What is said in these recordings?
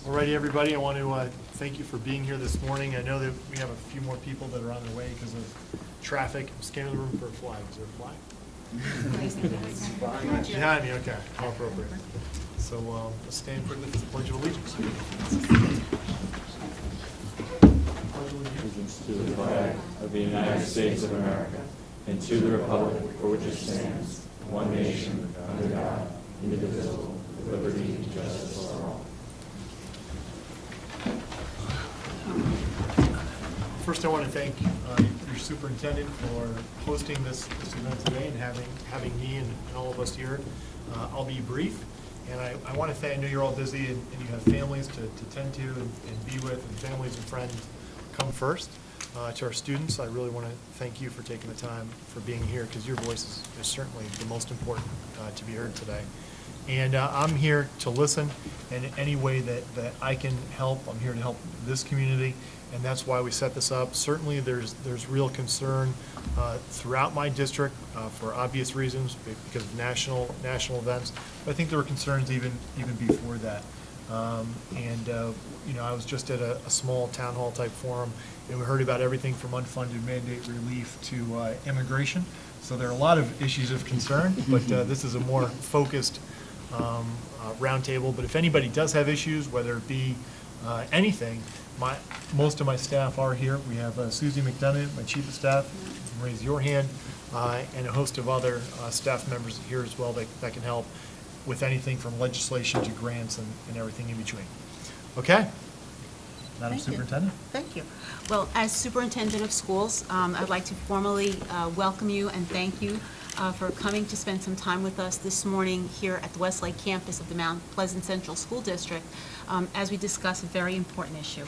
Alrighty, everybody, I want to thank you for being here this morning. I know that we have a few more people that are on their way because of traffic. I'm scanning the room for a flag. Is there a flag? Behind me, okay, how appropriate. So let's stand quickly for the Pledge of Allegiance. Allegiance to the flag of the United States of America and to the republic for which it stands, one nation, under God, indivisible, with liberty and justice for all. First, I want to thank your superintendent for hosting this event today and having me and all of us here. I'll be brief, and I want to thank, I know you're all busy and you have families to tend to and be with, and families and friends come first. To our students, I really want to thank you for taking the time for being here, because your voice is certainly the most important to be heard today. And I'm here to listen in any way that I can help. I'm here to help this community, and that's why we set this up. Certainly there's real concern throughout my district for obvious reasons, because of national events. But I think there were concerns even before that. You know, I was just at a small town hall type forum, and we heard about everything from unfunded mandate relief to immigration. So there are a lot of issues of concern, but this is a more focused roundtable. But if anybody does have issues, whether it be anything, most of my staff are here. We have Susie McDonough, my chief of staff. You can raise your hand, and a host of other staff members here as well that can help with anything from legislation to grants and everything in between. Okay? Madam Superintendent? Thank you. Well, as Superintendent of Schools, I'd like to formally welcome you and thank you for coming to spend some time with us this morning here at the Westlake campus of the Mount Pleasant Central School District as we discuss a very important issue.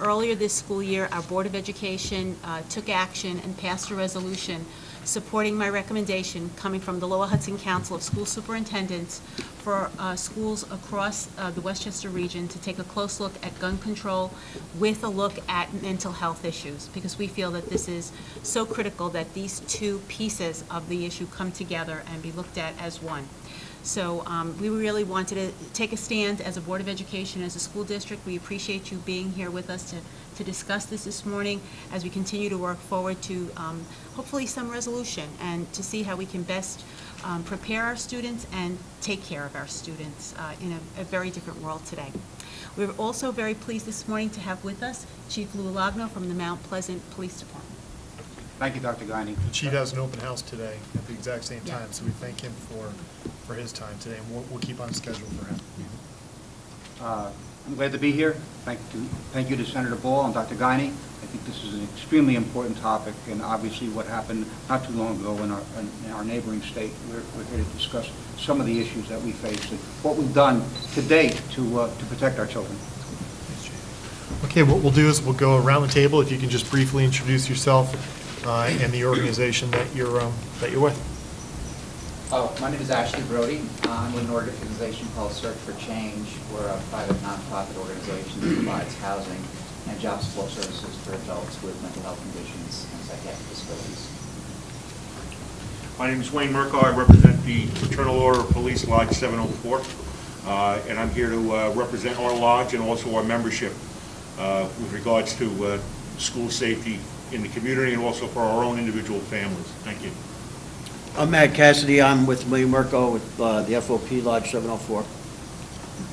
Earlier this school year, our Board of Education took action and passed a resolution supporting my recommendation coming from the Lower Hudson Council of School Superintendents for schools across the Westchester region to take a close look at gun control with a look at mental health issues, because we feel that this is so critical that these two pieces of the issue come together and be looked at as one. So we really wanted to take a stand as a Board of Education, as a school district. We appreciate you being here with us to discuss this morning as we continue to work forward to hopefully some resolution and to see how we can best prepare our students and take care of our students in a very different world today. We're also very pleased this morning to have with us Chief Lou Lagno from the Mount Pleasant Police Department. Thank you, Dr. Guiney. The chief has an open house today at the exact same time, so we thank him for his time today, and we'll keep on schedule for him. I'm glad to be here. Thank you to Senator Ball and Dr. Guiney. I think this is an extremely important topic, and obviously what happened not too long ago in our neighboring state. We're here to discuss some of the issues that we face and what we've done to date to protect our children. Okay, what we'll do is we'll go around the table. If you can just briefly introduce yourself and the organization that you're with. My name is Ashley Brody. I'm with an organization called Search for Change. We're a private nonprofit organization that provides housing and job support services for adults with mental health conditions and psychiatric disabilities. My name is Wayne Merkel. I represent the Fraternal Order of Police Lodge 704, and I'm here to represent our lodge and also our membership with regards to school safety in the community and also for our own individual families. Thank you. I'm Matt Cassidy. I'm with William Merkel with the FOP Lodge 704.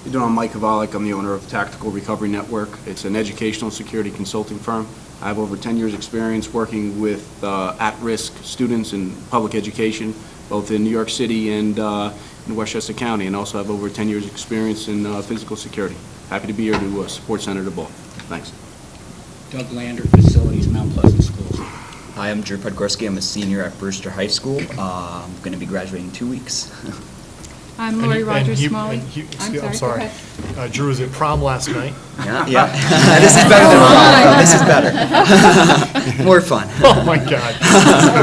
You're doing. I'm Mike Kovalik. I'm the owner of Tactical Recovery Network. It's an educational security consulting firm. I have over 10 years experience working with at-risk students in public education, both in New York City and in Westchester County, and also have over 10 years experience in physical security. Happy to be here to support Senator Ball. Thanks. Doug Lander, Facilities, Mount Pleasant Schools. Hi, I'm Drew Podgorski. I'm a senior at Brewster High School. I'm going to be graduating in 2 weeks. I'm Lori Rogers Smalley. I'm sorry. Drew was at prom last night. Yeah. This is better than prom. This is better. More fun. Oh, my God.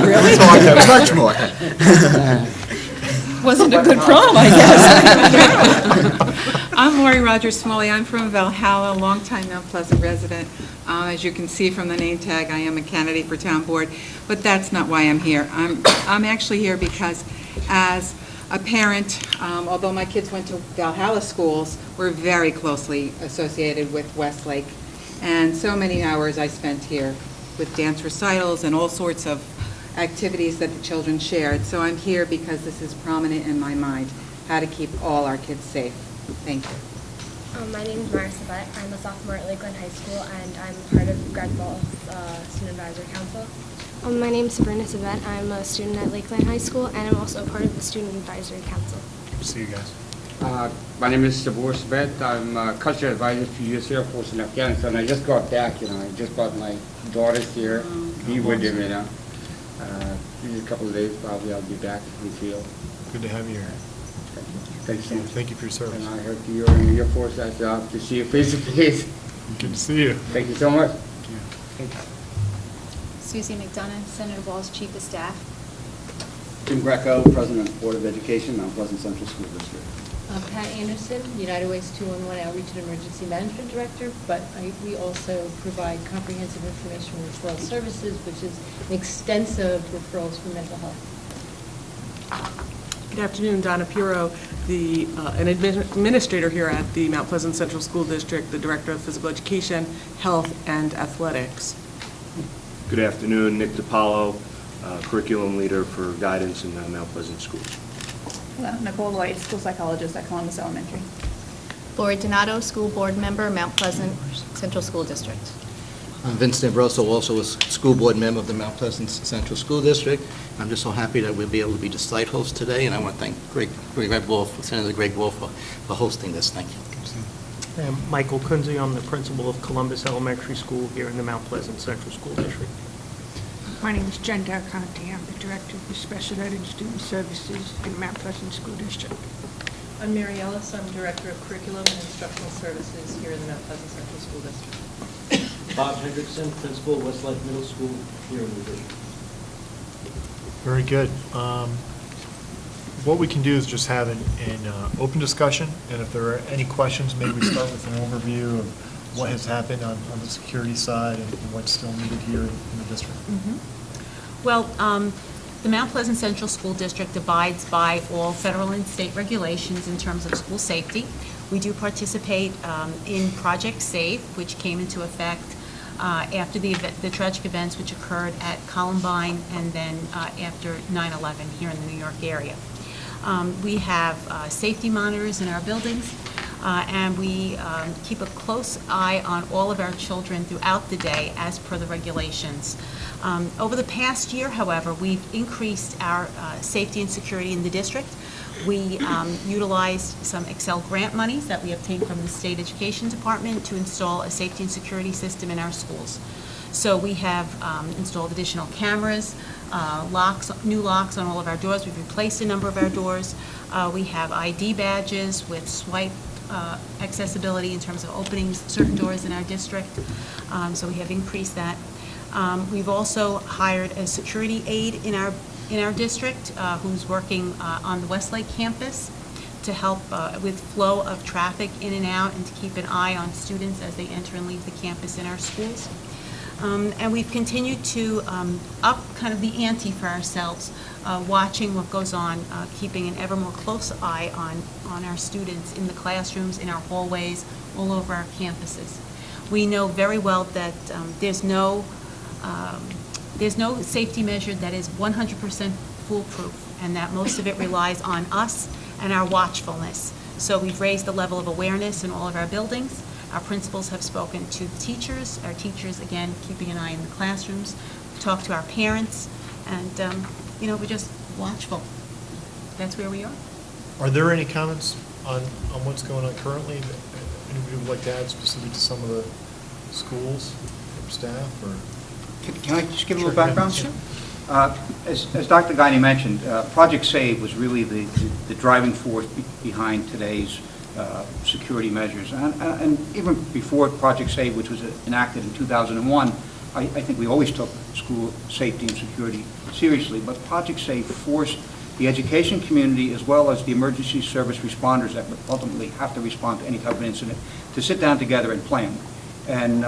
Really? Much more. Wasn't a good prom, I guess. I'm Lori Rogers Smalley. I'm from Valhalla, longtime Mount Pleasant resident. As you can see from the name tag, I am a candidate for town board, but that's not why I'm here. I'm actually here because as a parent, although my kids went to Valhalla schools, we're very closely associated with Westlake. And so many hours I spent here with dance recitals and all sorts of activities that the children shared. So I'm here because this is prominent in my mind, how to keep all our kids safe. Thank you. My name is Marissa Butt. I'm a sophomore at Lakeland High School, and I'm part of Greg Ball's Student Advisory Council. My name is Sabrina Sabat. I'm a student at Lakeland High School, and I'm also part of the Student Advisory Council. Good to see you guys. My name is Sabur Sabet. I'm a cultural advisor to U.S. Air Force in Afghanistan. I just got back, I just brought my daughters here, be with them, in a couple of days, probably I'll be back in the field. Good to have you here. Thank you so much. Thank you for your service. And I heard you're in the Air Force. I have to see you face to face. Good to see you. Thank you so much. Thank you. Susie McDonough, Senator Ball's Chief of Staff. Jim Greco, President of the Board of Education, Mount Pleasant Central School District. Pat Anderson, United Way's 211 Outreach and Emergency Management Director, but we also provide comprehensive information referral services, which is an extensive referrals for mental health. Good afternoon, Donna Puro, an administrator here at the Mount Pleasant Central School District, the Director of Physical Education, Health, and Athletics. Good afternoon, Nick DiPaolo, Curriculum Leader for Guidance in Mount Pleasant Schools. Hello, Nicole Lloyd, School Psychologist at Columbus Elementary. Lori Donato, School Board Member, Mount Pleasant Central School District. I'm Vincent Ambroso, also a school board member of the Mount Pleasant Central School District. I'm just so happy that we'll be able to be the site host today, and I want to thank Senator Greg Ball for hosting this. Thank you. I'm Michael Kunze. I'm the principal of Columbus Elementary School here in the Mount Pleasant Central School District. My name is Jen Darconte. I'm the Director of Special Ed and Student Services in Mount Pleasant School District. I'm Mary Ellis. I'm Director of Curriculum and Instructional Services here in the Mount Pleasant Central School District. Bob Hendrickson, Principal, Westlake Middle School here in the district. Very good. What we can do is just have an open discussion, and if there are any questions, maybe we start with an overview of what has happened on the security side and what's still needed here in the district. Well, the Mount Pleasant Central School District abides by all federal and state regulations in terms of school safety. We do participate in Project Safe, which came into effect after the tragic events which occurred at Columbine and then after 9/11 here in the New York area. We have safety monitors in our buildings, and we keep a close eye on all of our children throughout the day as per the regulations. Over the past year, however, we've increased our safety and security in the district. We utilized some Excel grant monies that we obtained from the State Education Department to install a safety and security system in our schools. So we have installed additional cameras, new locks on all of our doors. We've replaced a number of our doors. We have ID badges with swipe accessibility in terms of opening certain doors in our district. So we have increased that. We've also hired a security aide in our district who's working on the Westlake campus to help with flow of traffic in and out and to keep an eye on students as they enter and leave the campus in our schools. And we've continued to up kind of the ante for ourselves, watching what goes on, keeping an ever more close eye on our students in the classrooms, in our hallways, all over our campuses. We know very well that there's no safety measure that is 100% foolproof, and that most of it relies on us and our watchfulness. So we've raised the level of awareness in all of our buildings. Our principals have spoken to the teachers. Our teachers, again, keeping an eye in the classrooms. We talk to our parents, and we're just watchful. That's where we are. Are there any comments on what's going on currently that anybody would like to add specific to some of the schools or staff or? Can I just give a little background? Sure. As Dr. Guiney mentioned, Project SAVE was really the driving force behind today's security measures. And even before Project SAVE, which was enacted in 2001, I think we always took school safety and security seriously. But Project SAVE forced the education community as well as the emergency service responders that would ultimately have to respond to any type of incident to sit down together and plan. And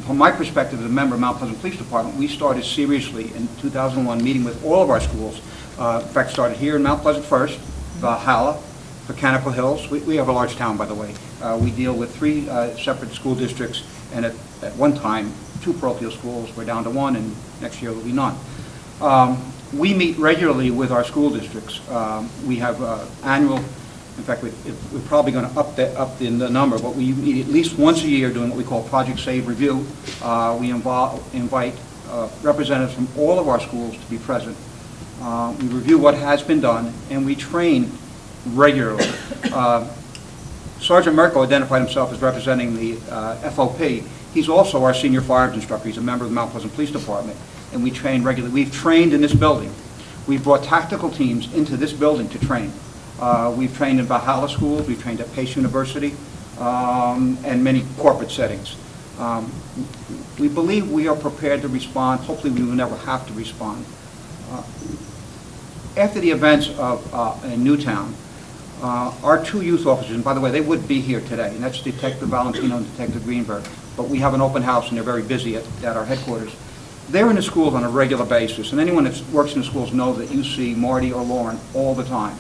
from my perspective as a member of Mount Pleasant Police Department, we started seriously in 2001 meeting with all of our schools In fact, started here in Mount Pleasant first, Valhalla, Mechanical Hills. We have a large town, by the way. We deal with 3 separate school districts, and at one time, 2 parochial schools. We're down to 1, and next year will be none. We meet regularly with our school districts. We have annual, in fact, we're probably going to up the number, but we meet at least once a year doing what we call Project Save Review. We invite representatives from all of our schools to be present. We review what has been done, and we train regularly. Sergeant Merkel identified himself as representing the FOP. He's also our senior firearms instructor. He's a member of the Mount Pleasant Police Department, and we train regularly. We've trained in this building. We've brought tactical teams into this building to train. We've trained in Valhalla schools. We've trained at Pace University, and many corporate settings. We believe we are prepared to respond. Hopefully we will never have to respond. After the events in Newtown, our 2 youth officers, and by the way, they would be here today, and that's Detective Valentino and Detective Greenberg, but we have an open house and they're very busy at our headquarters. They're in the schools on a regular basis, and anyone that works in the schools knows that you see Marty or Lauren all the time.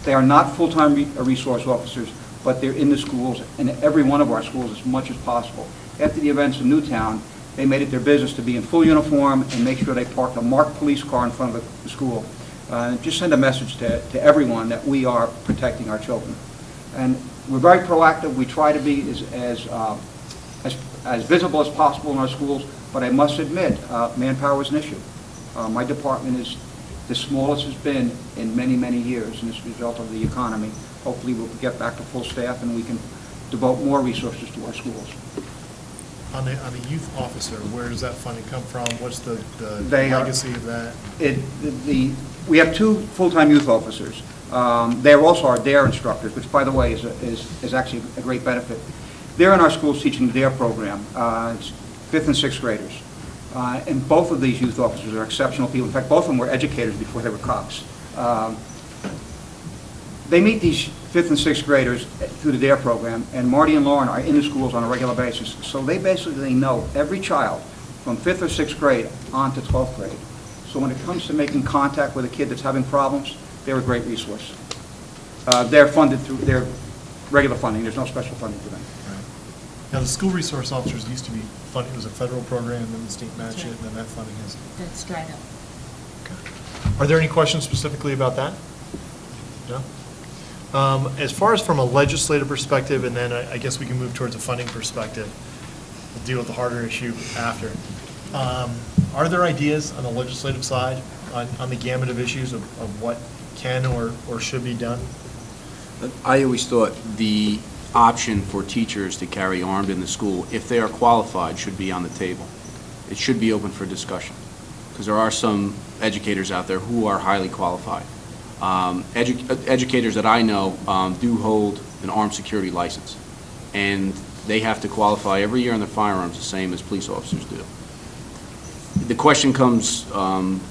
They are not full-time resource officers, but they're in the schools, and every one of our schools as much as possible. After the events in Newtown, they made it their business to be in full uniform and make sure they parked a marked police car in front of the school. Just send a message to everyone that we are protecting our children. And we're very proactive. We try to be as visible as possible in our schools, but I must admit, manpower is an issue. My department is the smallest it's been in many, many years, and as a result of the economy. Hopefully we'll get back to full staff and we can devote more resources to our schools. On the youth officer, where does that funding come from? What's the legacy of that? We have 2 full-time youth officers. They're also our DARE instructors, which, by the way, is actually a great benefit. They're in our schools teaching the DARE program. It's 5th and 6th graders. And both of these youth officers are exceptional people. In fact, both of them were educators before they were cops. They meet these 5th and 6th graders through the DARE program, and Marty and Lauren are in the schools on a regular basis. So they basically know every child from 5th or 6th grade on to 12th grade. So when it comes to making contact with a kid that's having problems, they're a great resource. They're funded through their regular funding. There's no special funding for them. Now, the school resource officers used to be funded, it was a federal program, and then the state matched it, and then that funding has... That's dried up. Are there any questions specifically about that? No? As far as from a legislative perspective, and then I guess we can move towards a funding perspective. We'll deal with the harder issue after. Are there ideas on the legislative side on the gamut of issues of what can or should be done? I always thought the option for teachers to carry armed in the school, if they are qualified, should be on the table. It should be open for discussion, because there are some educators out there who are highly qualified. Educators that I know do hold an armed security license, and they have to qualify every year on their firearms the same as police officers do. The question comes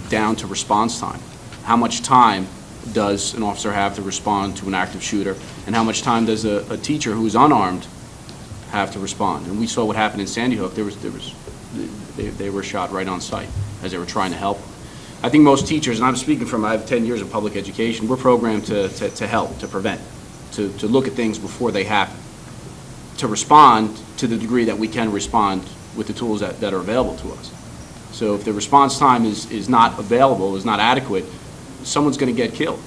down to response time. How much time does an officer have to respond to an active shooter, and how much time does a teacher who is unarmed have to respond? And we saw what happened in Sandy Hook. They were shot right on site as they were trying to help. I think most teachers, and I'm speaking from, I have 10 years of public education, we're programmed to help, to prevent, to look at things before they happen, to respond to the degree that we can respond with the tools that are available to us. So if the response time is not available, is not adequate, someone's going to get killed.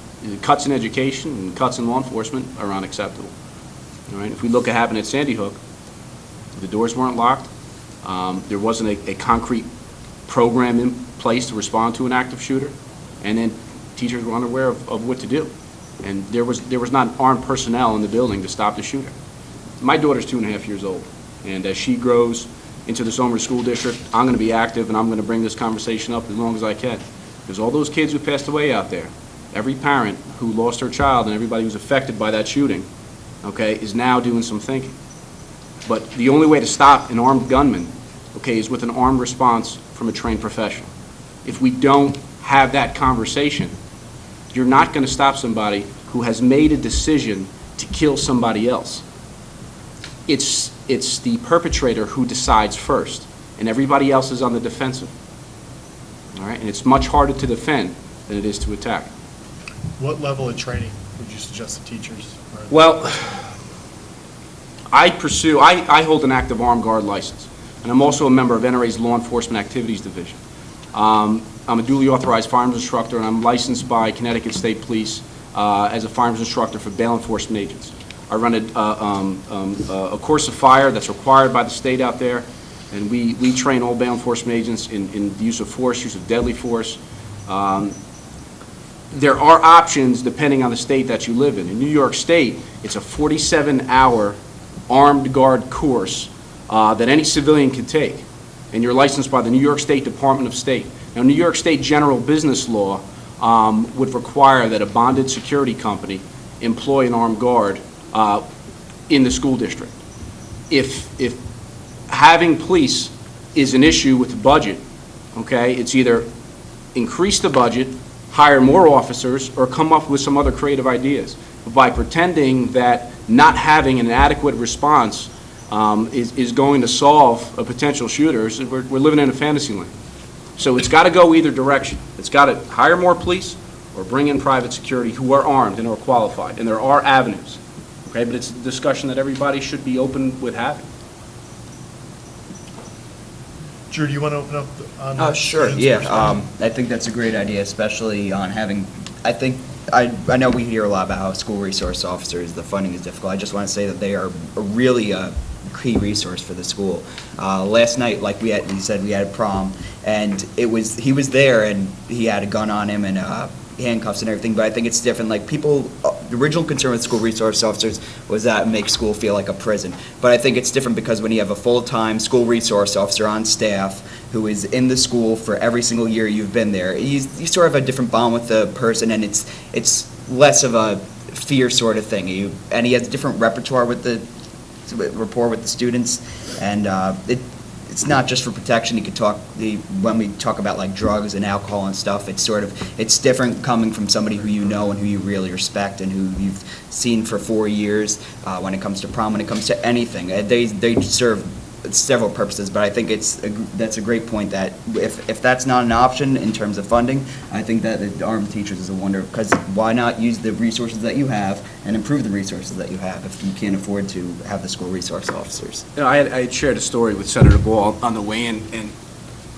Cuts in education and cuts in law enforcement are unacceptable. All right? If we look at what happened at Sandy Hook, the doors weren't locked. There wasn't a concrete program in place to respond to an active shooter, and then teachers were unaware of what to do. And there was not armed personnel in the building to stop the shooter. My daughter's 2.5 years old, and as she grows into the Somers School District, I'm going to be active, and I'm going to bring this conversation up as long as I can. There's all those kids who passed away out there. Every parent who lost their child and everybody who's affected by that shooting, okay, is now doing some thinking. But the only way to stop an armed gunman, okay, is with an armed response from a trained professional. If we don't have that conversation, you're not going to stop somebody who has made a decision to kill somebody else. It's the perpetrator who decides first, and everybody else is on the defensive. All right, and it's much harder to defend than it is to attack. What level of training would you suggest the teachers? Well, I hold an active armed guard license, and I'm also a member of NRA's Law Enforcement Activities Division. I'm a duly authorized firearms instructor, and I'm licensed by Connecticut State Police as a firearms instructor for bail enforcement agents. I run a course of fire that's required by the state out there, and we train all bail enforcement agents in the use of force, use of deadly force. There are options depending on the state that you live in. In New York State, it's a 47-hour armed guard course that any civilian can take, and you're licensed by the New York State Department of State. Now, New York State general business law would require that a bonded security company employ an armed guard in the school district. If having police is an issue with the budget, okay, it's either increase the budget, hire more officers, or come up with some other creative ideas. But by pretending that not having an adequate response is going to solve a potential shooters, we're living in a fantasy land. So it's got to go either direction. It's got to hire more police or bring in private security who are armed and are qualified. And there are avenues, okay? But it's a discussion that everybody should be open with having. Drew, do you want to open up on that? Sure, yeah. I think that's a great idea, especially on having, I know we hear a lot about how school resource officers, the funding is difficult. I just want to say that they are really a key resource for the school. Last night, like we said, we had a prom, and he was there, and he had a gun on him and handcuffs and everything, but I think it's different. Like people, the original concern with school resource officers was that it makes school feel like a prison. But I think it's different because when you have a full-time school resource officer on staff who is in the school for every single year you've been there, you sort of have a different bond with the person, and it's less of a fear sort of thing. And he has a different repertoire with the rapport with the students, and it's not just for protection. You could talk when we talk about like drugs and alcohol and stuff. It's different coming from somebody who you know and who you really respect and who you've seen for 4 years. When it comes to prom, when it comes to anything, they serve several purposes. But I think that's a great point that if that's not an option in terms of funding, I think that the armed teachers is a wonder, because why not use the resources that you have and improve the resources that you have if you can't afford to have the school resource officers? You know, I had shared a story with Senator Ball on the way in, and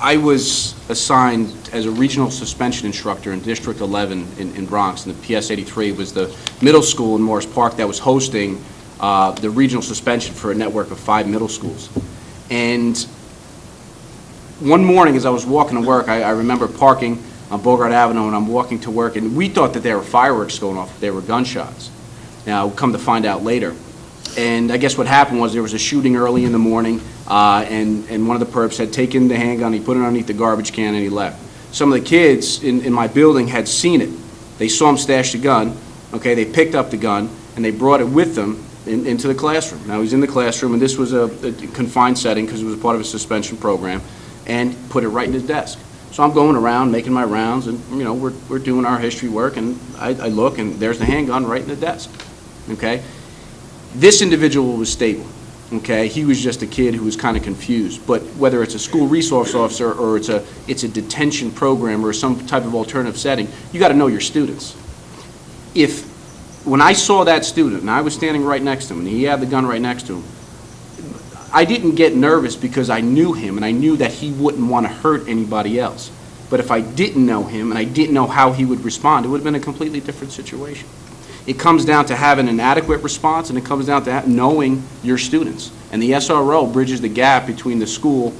I was assigned as a regional suspension instructor in District 11 in Bronx, and the PS 83 was the middle school in Morris Park that was hosting the regional suspension for a network of 5 middle schools. And one morning as I was walking to work, I remember parking on Bogart Avenue, and I'm walking to work, and we thought that there were fireworks going off, there were gunshots. Now, come to find out later. And I guess what happened was there was a shooting early in the morning, and one of the perps had taken the handgun, he put it underneath the garbage can, and he left. Some of the kids in my building had seen it. They saw him stash the gun, okay, they picked up the gun, and they brought it with them into the classroom. Now, he's in the classroom, and this was a confined setting because it was a part of a suspension program, and put it right in his desk. So I'm going around making my rounds, and you know, we're doing our history work, and I look, and there's the handgun right in the desk, okay? This individual was stable, okay? He was just a kid who was kind of confused. But whether it's a school resource officer or it's a detention program or some type of alternative setting, you got to know your students. When I saw that student, and I was standing right next to him, and he had the gun right next to him, I didn't get nervous because I knew him, and I knew that he wouldn't want to hurt anybody else. But if I didn't know him, and I didn't know how he would respond, it would have been a completely different situation. It comes down to having an adequate response, and it comes down to knowing your students. And the SRO bridges the gap between the school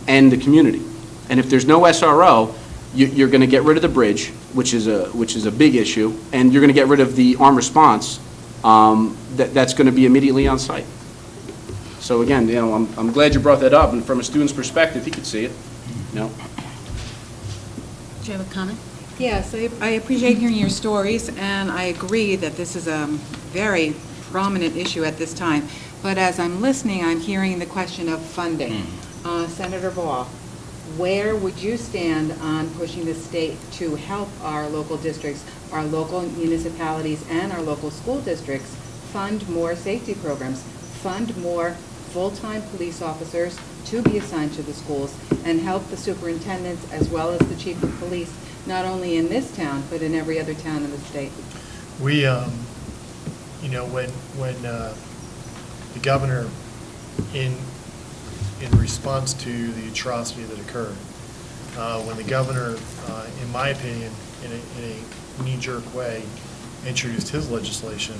and the community. And if there's no SRO, you're going to get rid of the bridge, which is a big issue, and you're going to get rid of the armed response that's going to be immediately on site. So again, you know, I'm glad you brought that up, and from a student's perspective, he could see it. You know. Do you have a comment? Yes, I appreciate hearing your stories, and I agree that this is a very prominent issue at this time. But as I'm listening, I'm hearing the question of funding. Senator Ball, where would you stand on pushing the state to help our local districts, our local municipalities, and our local school districts fund more safety programs, fund more full-time police officers to be assigned to the schools, and help the superintendents as well as the chief of police not only in this town, but in every other town in the state. We, you know, when the governor, in response to the atrocity that occurred, when the governor, in my opinion, in a knee-jerk way, introduced his legislation,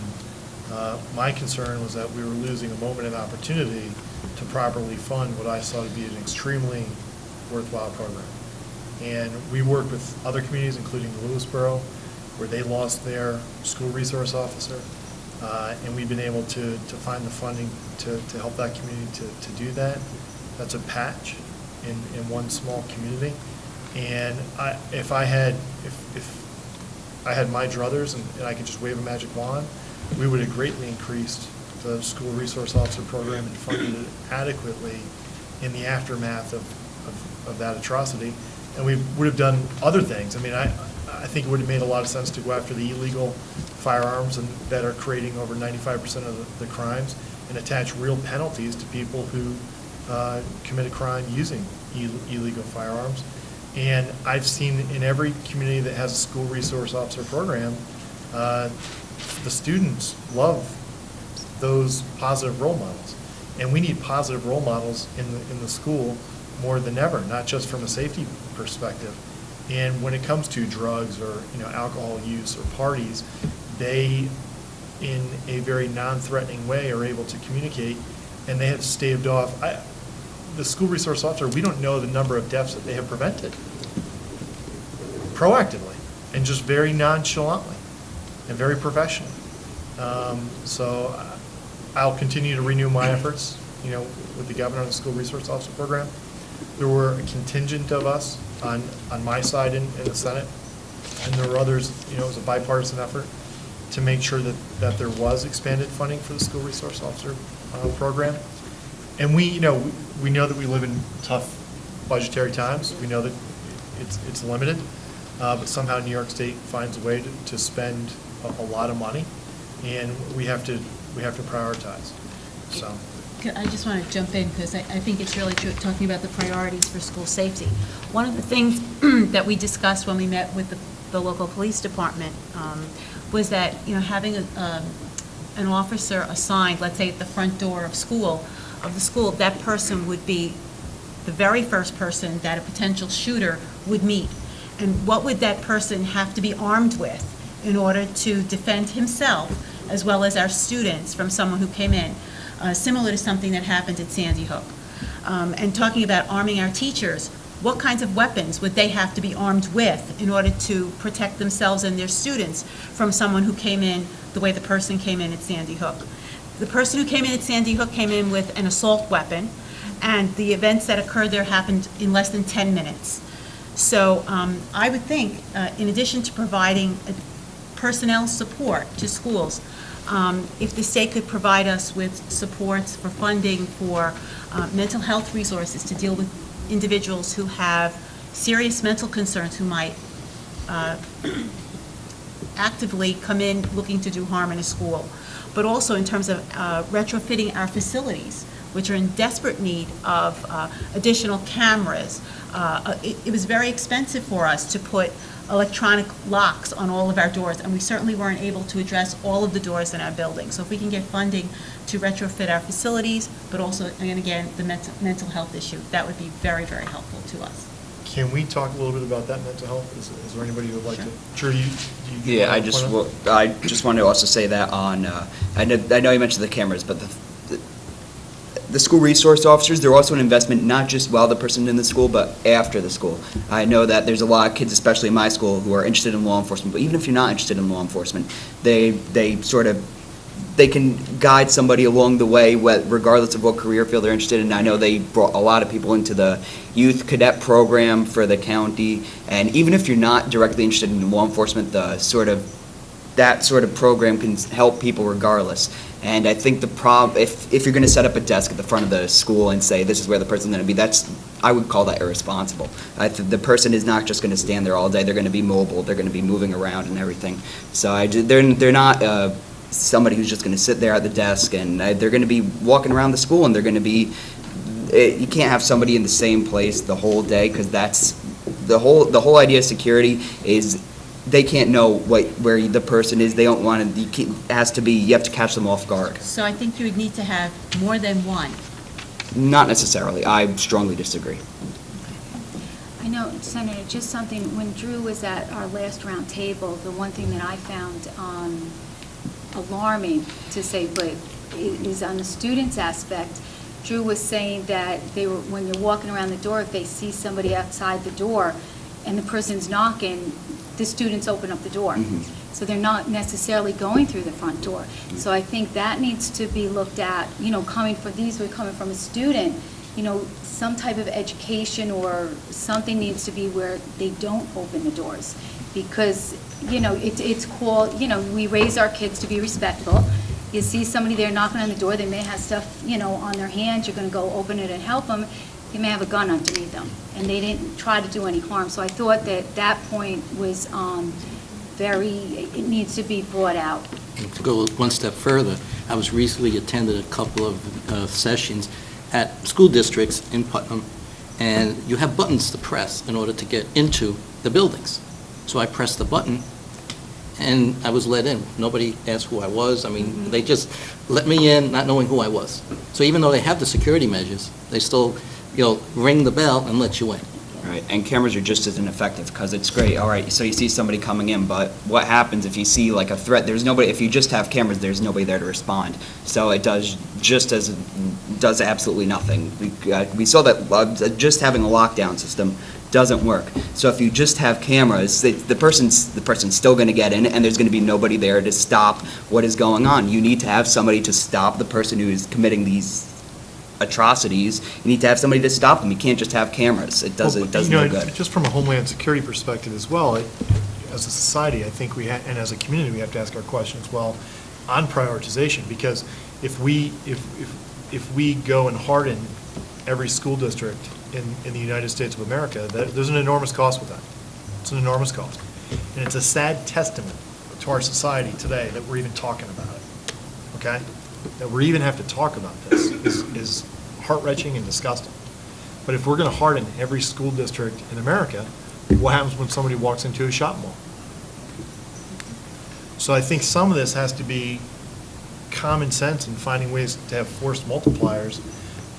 my concern was that we were losing a moment of opportunity to properly fund what I saw to be an extremely worthwhile program. And we worked with other communities, including Lewisboro, where they lost their school resource officer. And we've been able to find the funding to help that community to do that. That's a patch in one small community. And if I had my druthers and I could just wave a magic wand, we would have greatly increased the school resource officer program and funded it adequately in the aftermath of that atrocity. And we would have done other things. I mean, I think it would have made a lot of sense to go after the illegal firearms and that are creating over 95% of the crimes and attach real penalties to people who commit a crime using illegal firearms. And I've seen in every community that has a school resource officer program, the students love those positive role models. And we need positive role models in the school more than ever, not just from a safety perspective. And when it comes to drugs or alcohol use or parties, they, in a very non-threatening way, are able to communicate, and they have staved off. The school resource officer, we don't know the number of deaths that they have prevented proactively and just very nonchalantly and very professionally. So I'll continue to renew my efforts, with the governor on the school resource officer program. There were a contingent of us on my side in the Senate, and there were others. It was a bipartisan effort to make sure that there was expanded funding for the school resource officer program. And we know that we live in tough budgetary times. We know that it's limited, but somehow New York State finds a way to spend a lot of money, and we have to prioritize. So. I just want to jump in because I think it's really true, talking about the priorities for school safety. One of the things that we discussed when we met with the local police department was that, having an officer assigned, let's say at the front door of the school, that person would be the very first person that a potential shooter would meet. And what would that person have to be armed with in order to defend himself as well as our students from someone who came in? Similar to something that happened at Sandy Hook. And talking about arming our teachers, what kinds of weapons would they have to be armed with in order to protect themselves and their students from someone who came in the way the person came in at Sandy Hook? The person who came in at Sandy Hook came in with an assault weapon, and the events that occurred there happened in less than 10 minutes. So I would think, in addition to providing personnel support to schools, if the state could provide us with supports for funding for mental health resources to deal with individuals who have serious mental concerns, who might actively come in looking to do harm in a school, but also in terms of retrofitting our facilities, which are in desperate need of additional cameras. It was very expensive for us to put electronic locks on all of our doors, and we certainly weren't able to address all of the doors in our building. So if we can get funding to retrofit our facilities, but also, and again, the mental health issue, that would be very, very helpful to us. Can we talk a little bit about that mental health? Is there anybody who would like to? Sure, you Yeah, I just wanted to also say that on, I know you mentioned the cameras, but the school resource officers, they're also an investment not just while the person's in the school, but after the school. I know that there's a lot of kids, especially in my school, who are interested in law enforcement, but even if you're not interested in law enforcement, they can guide somebody along the way, regardless of what career field they're interested in. I know they brought a lot of people into the youth cadet program for the county, and even if you're not directly interested in law enforcement, that sort of program can help people regardless. And I think the problem, if you're going to set up a desk at the front of the school and say this is where the person's going to be, I would call that irresponsible. The person is not just going to stand there all day. They're going to be mobile. They're going to be moving around and everything. So they're not somebody who's just going to sit there at the desk, and they're going to be walking around the school, and they're going to be. You can't have somebody in the same place the whole day, because the whole idea of security is they can't know where the person is. They don't want to, it has to be, you have to catch them off guard. So I think you would need to have more than one. Not necessarily. I strongly disagree. I know, Senator, just something, when Drew was at our last round table, the one thing that I found alarming to say, but is on the students' aspect. Drew was saying that when you're walking around the door, if they see somebody outside the door and the person's knocking, the students open up the door. Mm-hmm. So they're not necessarily going through the front door. So I think that needs to be looked at, coming from a student, some type of education or something needs to be where they don't open the doors. Because, it's cool, we raise our kids to be respectful. You see somebody there knocking on the door, they may have stuff, on their hands, you're going to go open it and help them. They may have a gun underneath them, and they didn't try to do any harm. So I thought that point was it needs to be brought out. To go one step further, I was recently attended a couple of sessions at school districts in Putnam, and you have buttons to press in order to get into the buildings. So I pressed the button, and I was let in. Nobody asked who I was. I mean, they just let me in, not knowing who I was. So even though they have the security measures, they still, ring the bell and let you in. Right, and cameras are just as ineffective, because it's great, all right, so you see somebody coming in, but what happens if you see like a threat? There's nobody, if you just have cameras, there's nobody there to respond. So it does absolutely nothing. We saw that just having a lockdown system doesn't work. So if you just have cameras, the person's still going to get in, and there's going to be nobody there to stop what is going on. You need to have somebody to stop the person who is committing these atrocities. You need to have somebody to stop them. You can't just have cameras. It doesn't no good. Just from a homeland security perspective as well, as a society, I think and as a community, we have to ask our questions well on prioritization, because if we go and harden every school district in the United States of America, there's an enormous cost with that. It's an enormous cost. And it's a sad testament to our society today that we're even talking about it, okay? That we even have to talk about this is heart-wrenching and disgusting. But if we're going to harden every school district in America, what happens when somebody walks into a shopping mall? So I think some of this has to be common sense and finding ways to have force multipliers.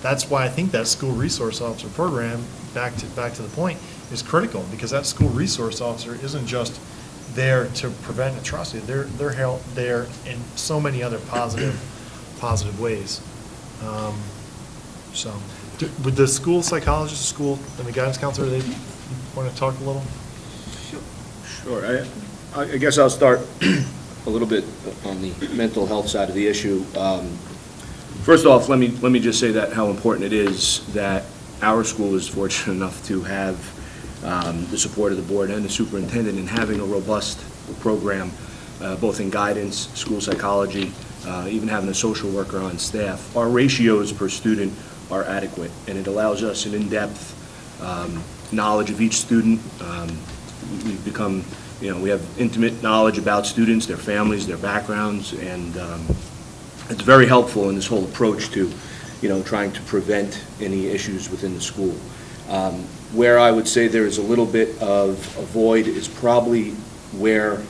That's why I think that school resource officer program, back to the point, is critical, because that school resource officer isn't just there to prevent atrocity. They're held there in so many other positive ways. So, with the school psychologist, and the guidance counselor, they want to talk a little? Sure. I guess I'll start a little bit on the mental health side of the issue. First off, let me just say that how important it is that our school is fortunate enough to have the support of the board and the superintendent in having a robust program, both in guidance, school psychology, even having a social worker on staff. Our ratios per student are adequate, and it allows us an in-depth knowledge of each student. We've become, we have intimate knowledge about students, their families, their backgrounds, and it's very helpful in this whole approach to, trying to prevent any issues within the school. Where I would say there is a little bit of a void is probably where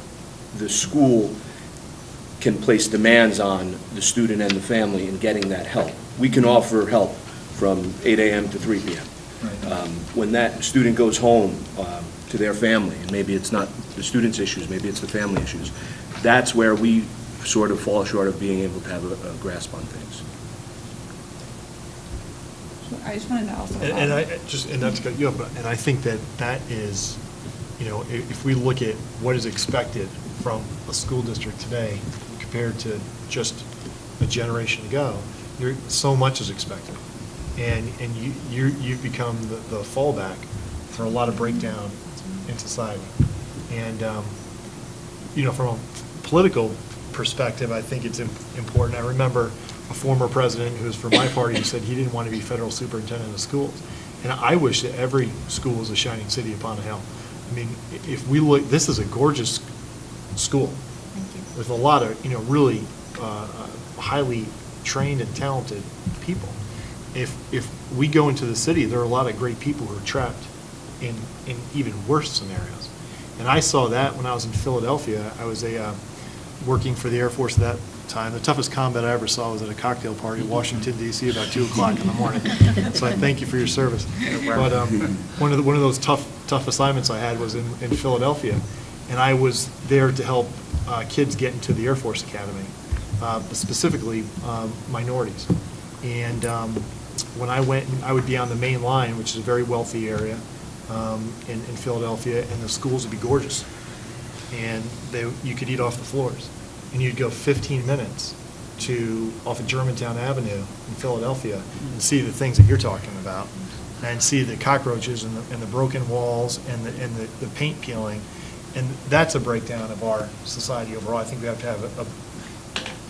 the school can place demands on the student and the family in getting that help. We can offer help from 8 a.m. to 3 p.m. When that student goes home to their family, and maybe it's not the student's issues, maybe it's the family issues, that's where we sort of fall short of being able to have a grasp on things. I just wanted to also. And not to cut you off, and I think that is, if we look at what is expected from a school district today compared to just a generation ago, so much is expected, and you've become the fallback for a lot of breakdown in society, and from a political perspective, I think it's important. I remember a former president who was from my party who said he didn't want to be federal superintendent of schools. And I wish that every school was a shining city upon a hill. I mean, if we look, this is a gorgeous school with a lot of, really highly trained and talented people. If we go into the city, there are a lot of great people who are trapped in even worse scenarios. And I saw that when I was in Philadelphia. I was working for the Air Force at that time. The toughest combat I ever saw was at a cocktail party in Washington, D.C. about 2 o'clock in the morning. So I thank you for your service. But one of those tough assignments I had was in Philadelphia, and I was there to help kids get into the Air Force Academy, specifically minorities. And when I went, I would be on the main line, which is a very wealthy area in Philadelphia, and the schools would be gorgeous. And you could eat off the floors. And you'd go 15 minutes off of Germantown Avenue in Philadelphia and see the things that you're talking about, and see the cockroaches and the broken walls and the paint peeling. And that's a breakdown of our society overall. I think we have to have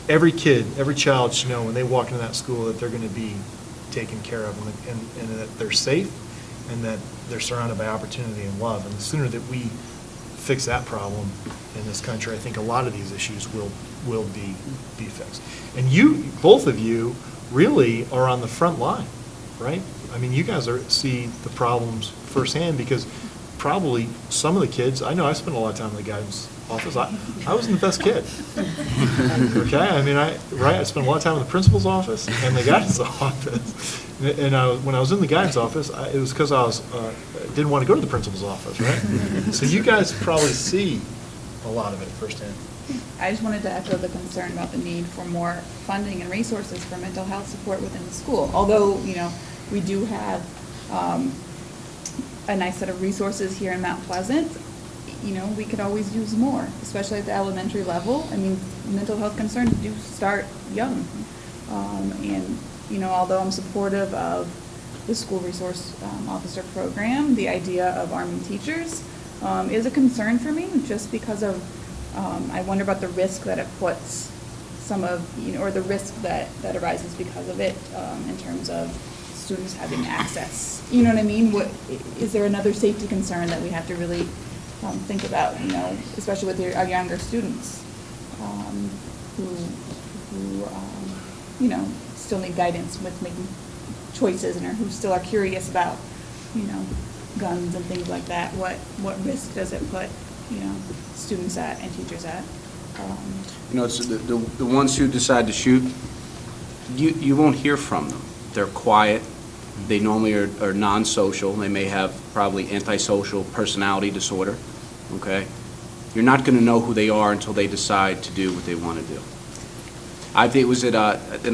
every child should know when they walk into that school that they're going to be taken care of, and that they're safe, and that they're surrounded by opportunity and love. And the sooner that we fix that problem in this country, I think a lot of these issues will be fixed. And both of you really are on the front line, right? I mean, you guys see the problems firsthand, because probably some of the kids, I know I spent a lot of time in the guidance office. I wasn't the best kid. Okay, I mean, I spent a lot of time in the principal's office and the guidance office. And when I was in the guidance office, it was because I didn't want to go to the principal's office, right? So you guys probably see a lot of it firsthand. I just wanted to echo the concern about the need for more funding and resources for mental health support within the school. Although, we do have a nice set of resources here in Mount Pleasant, we could always use more, especially at the elementary level. I mean, mental health concerns do start young. And, although I'm supportive of the school resource officer program, the idea of arming teachers is a concern for me, just because of, I wonder about the risk that it puts or the risk that arises because of it, in terms of students having access. You know what I mean? Is there another safety concern that we have to really think about, especially with our younger students who still need guidance with making choices, and who still are curious about, guns and things like that. What risk does it put, students at and teachers at? It's the ones who decide to shoot, you won't hear from them. They're quiet. They normally are non-social. They may have probably antisocial personality disorder, okay? You're not going to know who they are until they decide to do what they want to do. I think it was and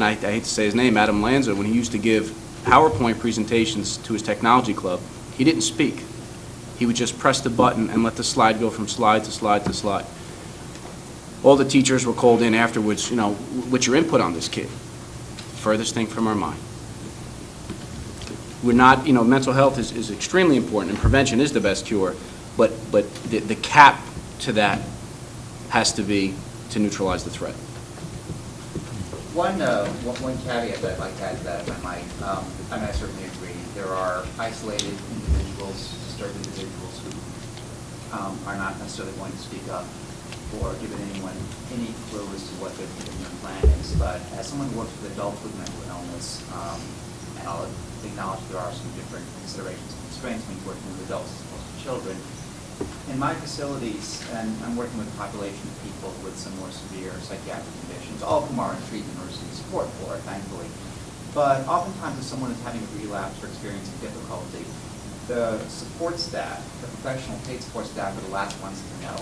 I hate to say his name, Adam Lanza, when he used to give PowerPoint presentations to his technology club, he didn't speak. He would just press the button and let the slide go from slide to slide to slide. All the teachers were called in afterwards, what's your input on this kid? Furthest thing from our mind. We're not, mental health is extremely important, and prevention is the best cure, but the cap to that has to be to neutralize the threat. One caveat that I'd like to add to that, if I might, I certainly agree. There are isolated individuals, disturbed individuals who are not necessarily going to speak up or give anyone any clue as to what their plan is. But as someone who works with adults with mental illness, and I'll acknowledge there are some different considerations and constraints when working with adults as opposed to children. In my facilities, and I'm working with a population of people with some more severe psychiatric conditions, all of whom are in treatment or receiving support for it, thankfully. But oftentimes if someone is having a relapse or experiencing difficulty, the support staff, the professional paid support staff, are the last ones to know.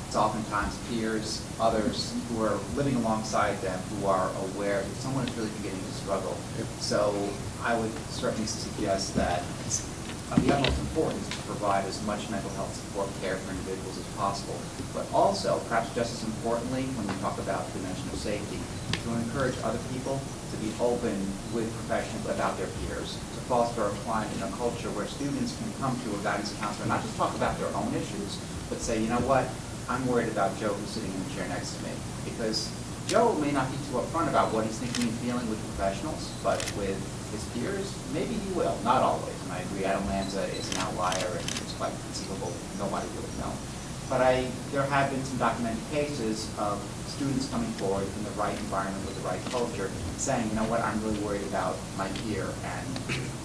It's oftentimes peers, others who are living alongside them, who are aware that someone is really beginning to struggle. So I would certainly suggest that it's of the utmost importance to provide as much mental health support care for individuals as possible, but also, perhaps just as importantly, when we talk about the dimension of safety, to encourage other people to be open with professionals about their peers, to foster a climate and a culture where students can come to a guidance counselor, not just talk about their own issues, but say, you know what, I'm worried about Joe who's sitting in the chair next to me, because Joe may not be too upfront about what he's thinking and feeling with professionals, but with his peers, maybe he will, not always. And I agree, Adam Lanza is an outlier, and it's quite conceivable nobody would have known. But there have been some documented cases of students coming forward in the right environment with the right culture, saying, you know what, I'm really worried about my peer, and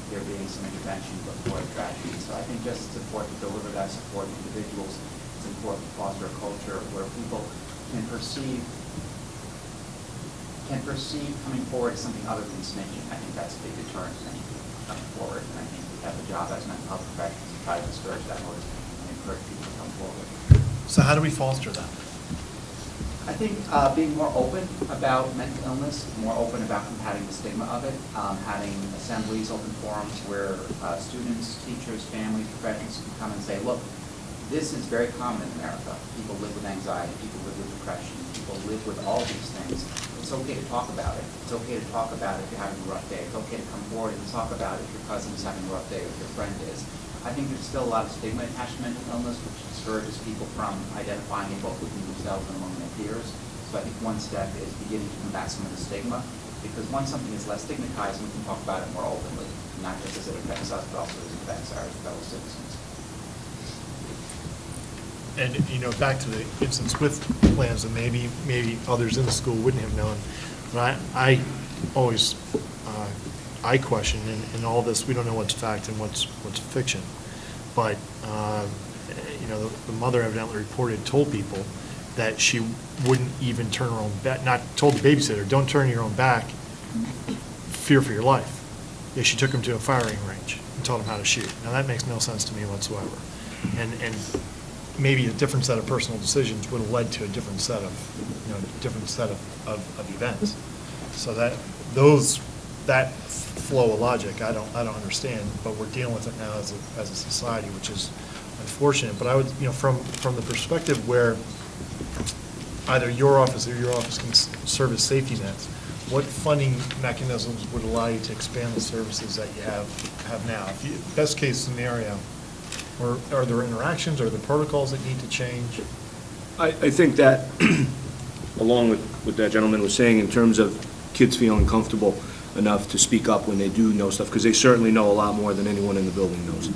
there being some intervention before a tragedy. So I think just it's important to deliver that support to individuals. It's important to foster a culture where people can perceive coming forward as something other than snitching. I think that's a big deterrent to any people coming forward. And I think we have a job as mental health professionals to try to discourage that motivation and encourage people to come forward. So how do we foster that? I think being more open about mental illness, more open about combating the stigma of it, having assemblies, open forums where students, teachers, families, professionals can come and say, look, this is very common in America. People live with anxiety, people live with depression, people live with all these things. It's okay to talk about it. It's okay to talk about it if you're having a rough day. It's okay to come forward and talk about it if your cousin is having a rough day or if your friend is. I think there's still a lot of stigma attached to mental illness, which discourages people from identifying it both within themselves and among their peers. So I think one step is beginning to combat some of the stigma, because once something is less stigmatized, we can talk about it more openly, not just as it affects us, but also as it affects our fellow citizens. And, back to the instance with plans, and maybe others in the school wouldn't have known, but I always, I question in all this, we don't know what's fact and what's fiction, but, the mother evidently told people that she wouldn't even turn her own back, not told the babysitter, don't turn your own back, fear for your life. Yeah, she took him to a firing range and taught him how to shoot. Now, that makes no sense to me whatsoever. And maybe a different set of personal decisions would have led to a different set of, of events. So that flow of logic, I don't understand, but we're dealing with it now as a society, which is unfortunate. But I would, from the perspective where either your office or your office can serve as safety nets, what funding mechanisms would allow you to expand the services that you have now? Best case scenario, or are there interactions, are there protocols that need to change? I think that, along with what that gentleman was saying, in terms of kids feeling comfortable enough to speak up when they do know stuff, because they certainly know a lot more than anyone in the building knows.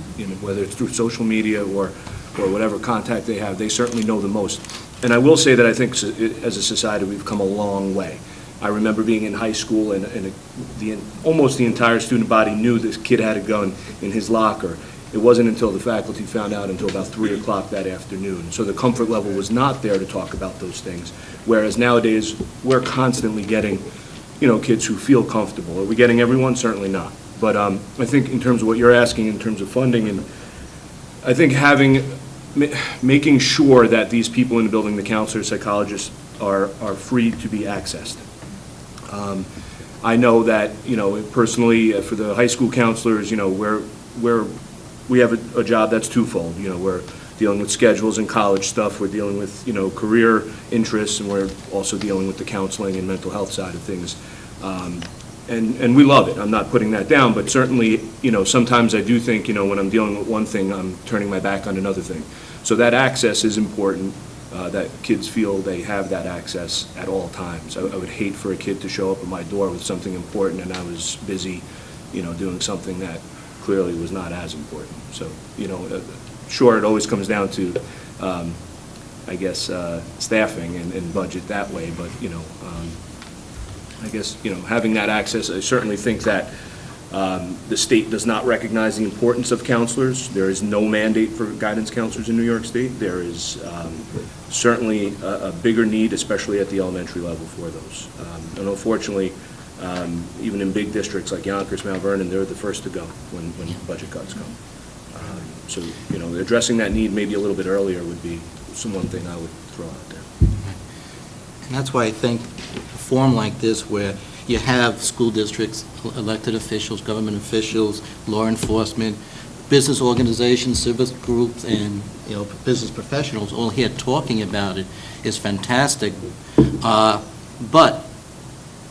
Whether it's through social media or whatever contact they have, they certainly know the most. And I will say that I think as a society we've come a long way. I remember being in high school and almost the entire student body knew this kid had a gun in his locker. It wasn't until the faculty found out until about 3 o'clock that afternoon. So the comfort level was not there to talk about those things. Whereas nowadays, we're constantly getting, kids who feel comfortable. Are we getting everyone? Certainly not. But I think in terms of what you're asking in terms of funding, and I think making sure that these people in the building, the counselors, psychologists, are free to be accessed. I know that, personally, for the high school counselors, we have a job that's twofold. We're dealing with schedules and college stuff. We're dealing with, career interests, and we're also dealing with the counseling and mental health side of things. And we love it. I'm not putting that down, but certainly, sometimes I do think, when I'm dealing with one thing, I'm turning my back on another thing. So that access is important, that kids feel they have that access at all times. I would hate for a kid to show up at my door with something important and I was busy, doing something that clearly was not as important. So, sure, it always comes down to, staffing and budget that way, but, having that access, I certainly think that the state does not recognize the importance of counselors. There is no mandate for guidance counselors in New York State. There is certainly a bigger need, especially at the elementary level, for those. And unfortunately, even in big districts like Yonkers, Mount Vernon, they're the first to go when budget cuts come. So, addressing that need maybe a little bit earlier would be one thing I would throw out there. And that's why I think a forum like this, where you have school districts, elected officials, government officials, law enforcement, business organizations, civic groups, and business professionals all here talking about it is fantastic. But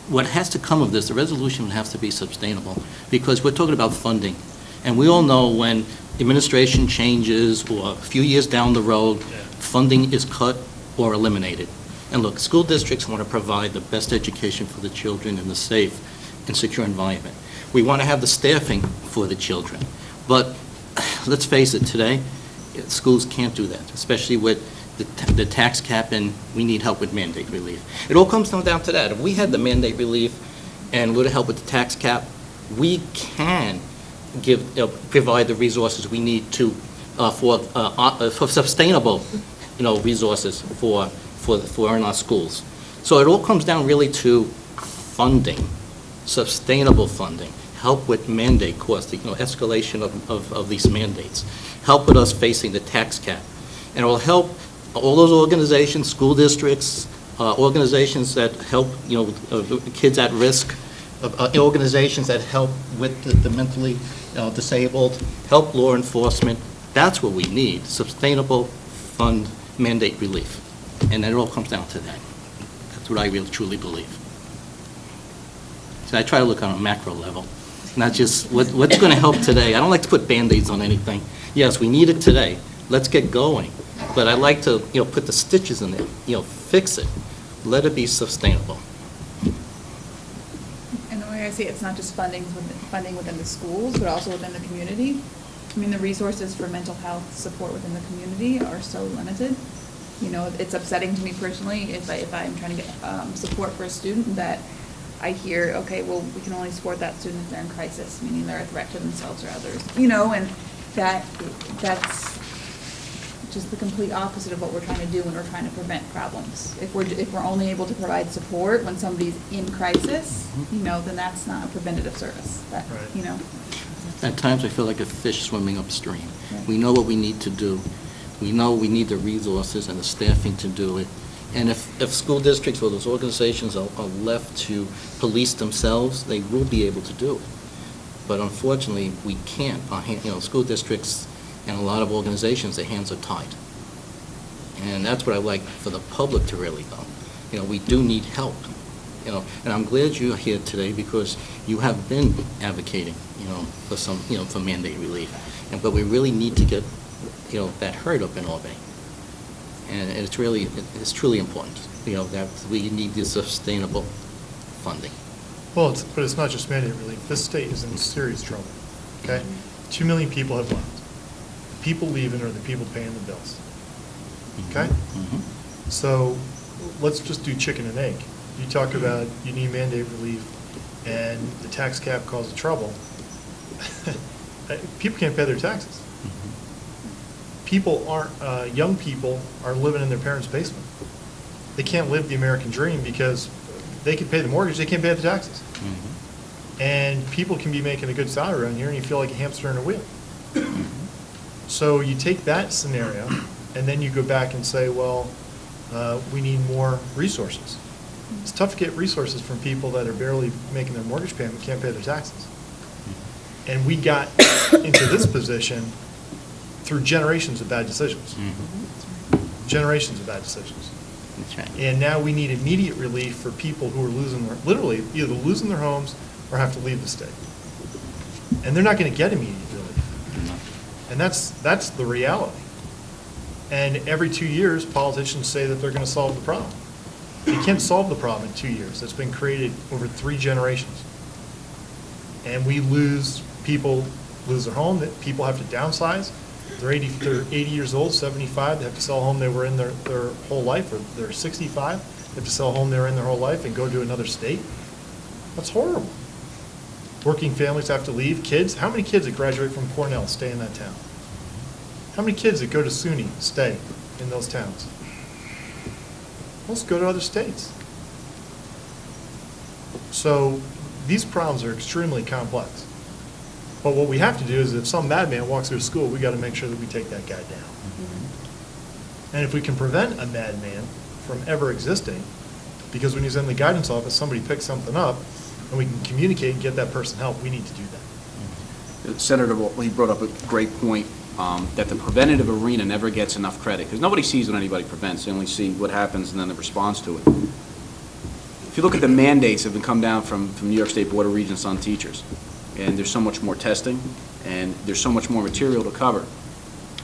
what has to come of this, the resolution would have to be sustainable, because we're talking about funding. And we all know when administration changes or a few years down the road, funding is cut or eliminated. And look, school districts want to provide the best education for the children in a safe and secure environment. We want to have the staffing for the children. But let's face it, today, schools can't do that, especially with the tax cap, and we need help with mandate relief. It all comes down to that. If we had the mandate relief and a little help with the tax cap, we can provide the resources we need to, for sustainable, resources for in our schools. So it all comes down really to funding, sustainable funding, help with mandate costs, escalation of these mandates, help with us facing the tax cap. And it will help all those organizations, school districts, organizations that help, kids at risk, organizations that help with the mentally disabled, help law enforcement. That's what we need, sustainable fund mandate relief. And then it all comes down to that. That's what I really truly believe. So I try to look on a macro level, not just what's going to help today. I don't like to put Band-Aids on anything. Yes, we need it today. Let's get going. But I like to, put the stitches in there, fix it. Let it be sustainable. And the way I see it, it's not just funding within the schools, but also within the community. I mean, the resources for mental health support within the community are so limited. It's upsetting to me personally if I'm trying to get support for a student that I hear, okay, well, we can only support that student if they're in crisis, meaning they're a threat to themselves or others. And that's just the complete opposite of what we're trying to do when we're trying to prevent problems. If we're only able to provide support when somebody's in crisis, then that's not a preventative service. At times I feel like a fish swimming upstream. Right. We know what we need to do. We know we need the resources and the staffing to do it. And if school districts or those organizations are left to police themselves, they will be able to do it. But unfortunately, we can't. School districts and a lot of organizations, their hands are tied. And that's what I like for the public to really know. We do need help. And I'm glad you're here today because you have been advocating, for some, for mandate relief. But we really need to get, that herd up in Albany. And it's truly important, that we need this sustainable funding. Well, but it's not just mandate relief. This state is in serious trouble, okay? 2 million people have left. The people leaving are the people paying the bills, okay? Mm-hmm. So let's just do chicken and egg. You talk about you need mandate relief and the tax cap causes trouble. People can't pay their taxes. People aren't, young people are living in their parents' basement. They can't live the American dream because they can pay the mortgage, they can't pay the taxes. Mm-hmm. And people can be making a good salary around here and you feel like a hamster in a wheel. So you take that scenario and then you go back and say, well, we need more resources. It's tough to get resources from people that are barely making their mortgage payment, can't pay their taxes. And we got into this position through generations of bad decisions. Mm-hmm. Generations of bad decisions. That's right. And now we need immediate relief for people who are literally either losing their homes or have to leave the state. And they're not going to get immediate relief. And that's the reality. And every 2 years, politicians say that they're going to solve the problem. They can't solve the problem in 2 years. It's been created over 3 generations. And people lose their home, that people have to downsize. They're 80 years old, 75, they have to sell a home they were in their whole life, or they're 65, they have to sell a home they were in their whole life and go to another state. That's horrible. Working families have to leave. Kids, how many kids that graduate from Cornell stay in that town? How many kids that go to SUNY stay in those towns? Most go to other states. So these problems are extremely complex. But what we have to do is if some madman walks through school, we got to make sure that we take that guy down. Mm-hmm. And if we can prevent a madman from ever existing, because when he's in the guidance office, somebody picks something up, and we can communicate and get that person help, we need to do that. Senator, he brought up a great point, that the preventative arena never gets enough credit, because nobody sees what anybody prevents. They only see what happens and then the response to it. If you look at the mandates that have come down from New York State Board of Regents on teachers, and there's so much more testing, and there's so much more material to cover.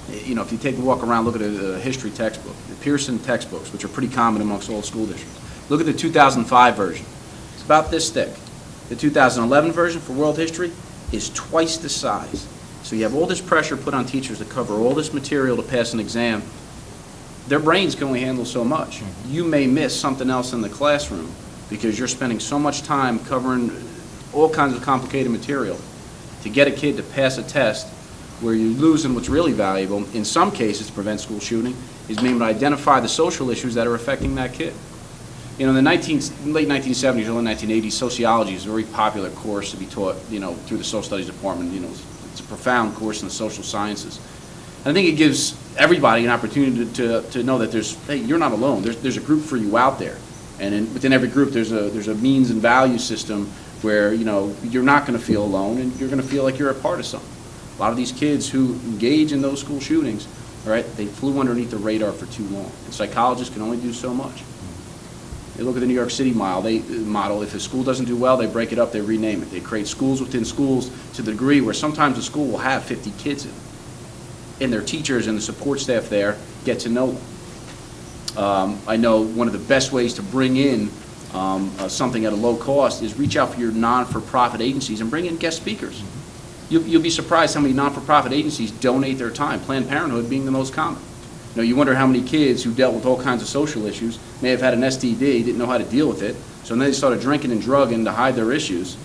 If you take a walk around, look at a history textbook, the Pearson textbooks, which are pretty common amongst all school districts. Look at the 2005 version. It's about this thick. The 2011 version for world history is twice the size. So you have all this pressure put on teachers to cover all this material to pass an exam. Their brains can only handle so much. You may miss something else in the classroom because you're spending so much time covering all kinds of complicated material To get a kid to pass a test where you're losing what's really valuable, in some cases to prevent school shooting, is being able to identify the social issues that are affecting that kid. You know, in the late 1970s, early 1980s, sociology is a very popular course to be taught, you know, through the social studies department. You know, it's a profound course in the social sciences. And I think it gives everybody an opportunity to know that hey, you're not alone. There's a group for you out there. And within every group, there's a means and value system where, you know, you're not going to feel alone and you're going to feel like you're a part of something. A lot of these kids who engage in those school shootings, all right, they flew underneath the radar for too long. And psychologists can only do so much. You look at the New York City model. If a school doesn't do well, they break it up, they rename it. They create schools within schools to the degree where sometimes a school will have 50 kids in it. And their teachers and the support staff there get to know them. I know one of the best ways to bring in something at a low cost is reach out for your non-for-profit agencies and bring in guest speakers. You'll be surprised how many non-for-profit agencies donate their time, Planned Parenthood being the most common. You know, you wonder how many kids who dealt with all kinds of social issues may have had an STD, didn't know how to deal with it, so then they started drinking and drugging to hide their issues,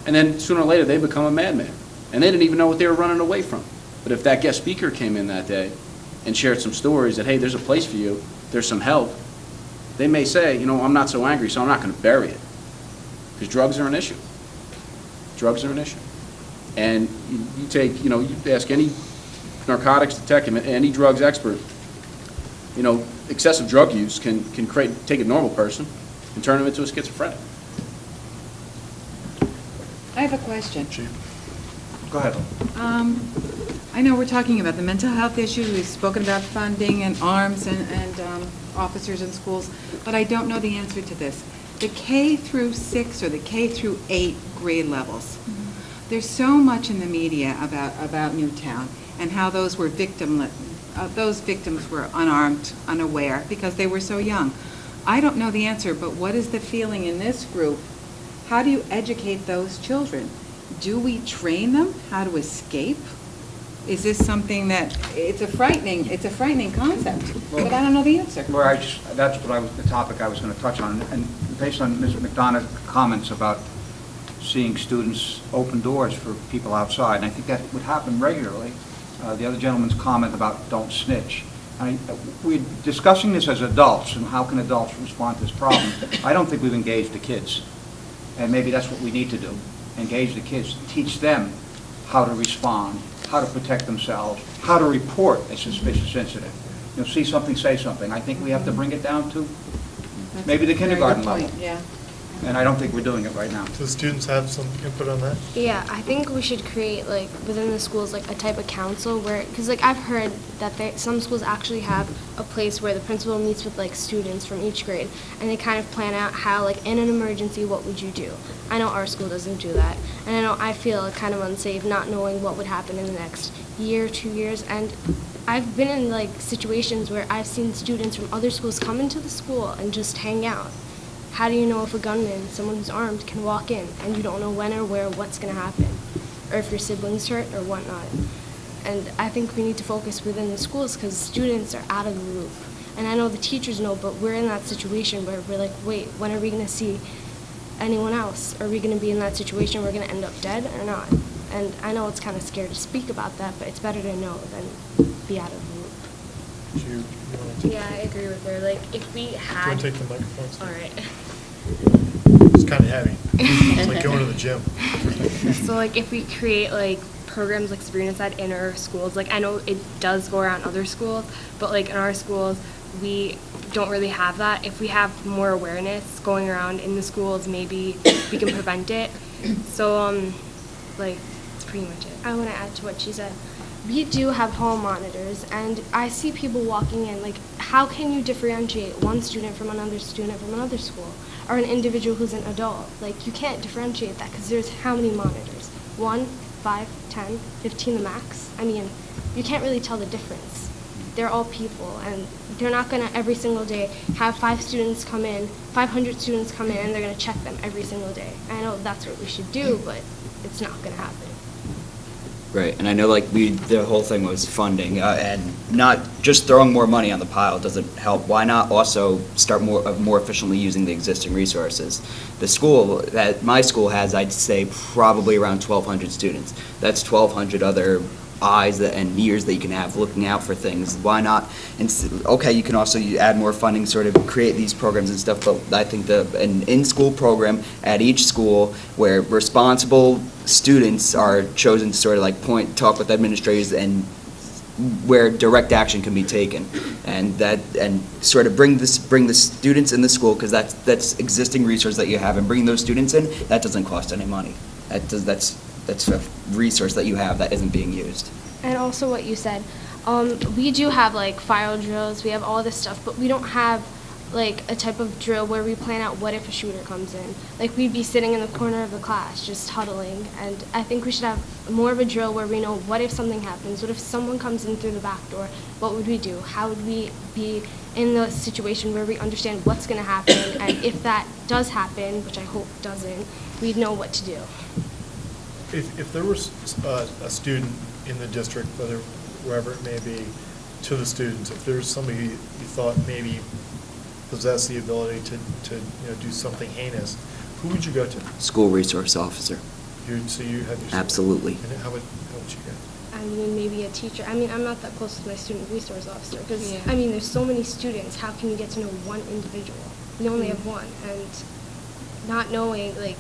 and then sooner or later they become a madman, and they didn't even know what they were running away from. But if that guest speaker came in that day and shared some stories that, hey, there's a place for you, there's some help, they may say, you know, I'm not so angry, so I'm not going to bury it. Because drugs are an issue. Drugs are an issue. And you take, you know, you ask any narcotics detective, any drugs expert, you know, excessive drug use can take a normal person and turn them into a schizophrenic. I have a question. Go ahead. I know we're talking about the mental health issues, we've spoken about funding and arms and officers in schools, but I don't know the answer to this. The K through 6 or the K through 8 grade levels. There's so much in the media about Newtown and how those victims were unarmed, unaware, because they were so young. I don't know the answer, but what is the feeling in this group? How do you educate those children? Do we train them how to escape? Is this something that, it's a frightening concept, but I don't know the answer. Well, that's the topic I was going to touch on, and based on Ms. McDonough's comments about seeing students open doors for people outside, and I think that would happen regularly. The other gentleman's comment about don't snitch. We're discussing this as adults, and how can adults respond to this problem. I don't think we've engaged the kids, and maybe that's what we need to do. Engage the kids, teach them how to respond, how to protect themselves, how to report a suspicious incident. You know, see something, say something. I think we have to bring it down to maybe the kindergarten level. Yeah. And I don't think we're doing it right now. Do students have some input on that? Yeah, I think we should create, like, within the schools, like, a type of council where, because, like, I've heard that some schools actually have a place where the principal meets with, like, students from each grade, and they kind of plan out how, like, in an emergency, what would you do? I know our school doesn't do that, and I know I feel kind of unsafe not knowing what would happen in the next year, 2 years, and I've been in, like, situations where I've seen students from other schools come into the school and just hang out. How do you know if a gunman, someone who's armed, can walk in and you don't know when or where, what's going to happen, or if your sibling's hurt or whatnot? And I think we need to focus within the schools because students are out of the loop. And I know the teachers know, but we're in that situation where we're like, wait, when are we going to see anyone else? Are we going to be in that situation where we're going to end up dead or not? And I know it's kind of scary to speak about that, but it's better to know than be out of the loop. Yeah, I agree with her. Like, if we had... Do you want to take the microphone? All right. It's kind of heavy. It's like going to the gym. So, like, if we create, like, programs like Sabrina said in our schools, like, I know it does go around other schools, but, like, in our schools, we don't really have that. If we have more awareness going around in the schools, maybe we can prevent it. So, like, that's pretty much it. I want to add to what she said. We do have hall monitors, and I see people walking in. Like, how can you differentiate one student from another school, or an individual who's an adult? Like, you can't differentiate that because there's how many monitors? 1, 5, 10, 15 the max? I mean, you can't really tell the difference. They're all people, and they're not going to every single day have 500 students come in, and they're going to check them every single day. I know that's what we should do, but it's not going to happen. Right, and I know like the whole thing was funding, and not just throwing more money on the pile doesn't help. Why not also start more efficiently using the existing resources? The school, my school has, I'd say, probably around 1,200 students. That's 1,200 other eyes and ears that you can have looking out for things. Why not? And okay, you can also add more funding, sort of create these programs and stuff, but I think an in-school program at each school where responsible students are chosen to sort of like talk with administrators, and where direct action can be taken, and sort of bring the students in the school, because that's existing resource that you have, and bringing those students in, that doesn't cost any money. That's a resource that you have that isn't being used. And also what you said, we do have like fire drills, we have all this stuff, but we don't have like a type of drill where we plan out what if a shooter comes in. Like we'd be sitting in the corner of the class just huddling, and I think we should have more of a drill where we know what if something happens, what if someone comes in through the back door, what would we do? How would we be in the situation where we understand what's going to happen, and if that does happen, which I hope doesn't, we'd know what to do. If there was a student in the district, wherever it may be, to the students, if there's somebody you thought maybe possessed the ability to do something heinous, who would you go to? School resource officer. So you have your... Absolutely. And how would you go? I mean, maybe a teacher. I mean, I'm not that close to my student resource officer because, I mean, there's so many students. How can you get to know one individual? We only have one, and not knowing, like,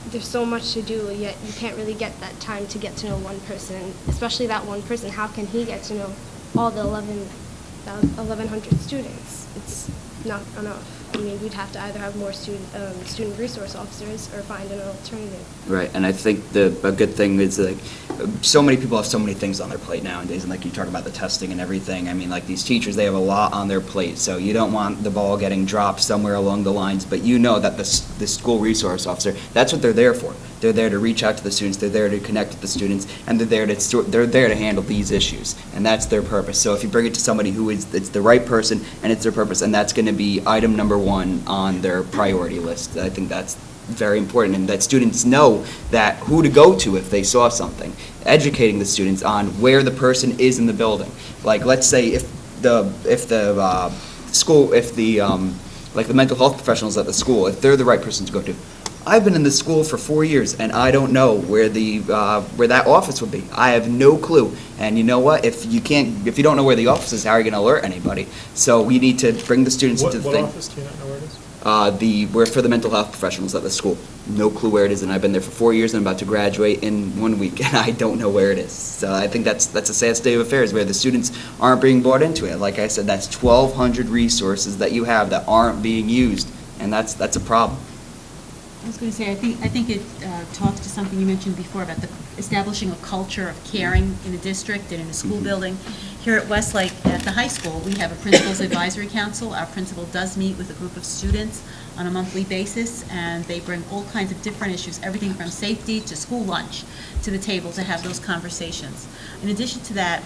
there's so much to do, yet you can't really get that time to get to know one person, especially that one person. How can he get to know all the 1,100 students? It's not enough. I mean, we'd have to either have more student resource officers or find an alternative. Right, and I think a good thing is like so many people have so many things on their plate nowadays, and like you talk about the testing and everything. I mean, like these teachers, they have a lot on their plate, so you don't want the ball getting dropped somewhere along the lines. But you know that the school resource officer, that's what they're there for. They're there to reach out to the students. They're there to connect with the students, and they're there to handle these issues, and that's their purpose. So if you bring it to somebody who it's the right person and it's their purpose, and that's going to be item number one on their priority list. I think that's very important, and that students know that who to go to if they saw something. Educating the students on where the person is in the building. Like, let's say if the mental health professionals at the school, if they're the right person to go to. I've been in this school for 4 years, and I don't know where that office would be. I have no clue. And you know what? If you don't know where the office is, how are you going to alert anybody? So we need to bring the students into the thing. What office? Do you not know where it is? We're for the mental health professionals at the school. No clue where it is, and I've been there for 4 years, and I'm about to graduate in 1 week, and I don't know where it is. So I think that's a sad state of affairs, where the students aren't being brought into it. Like I said, that's 1,200 resources that you have that aren't being used, and that's a problem. I was going to say, I think it talks to something you mentioned before about establishing a culture of caring in a district and in a school building. Here at Westlake, at the high school, we have a principal's advisory council. Our principal does meet with a group of students on a monthly basis, and they bring all kinds of different issues, everything from safety to school lunch, to the table to have those conversations. In addition to that,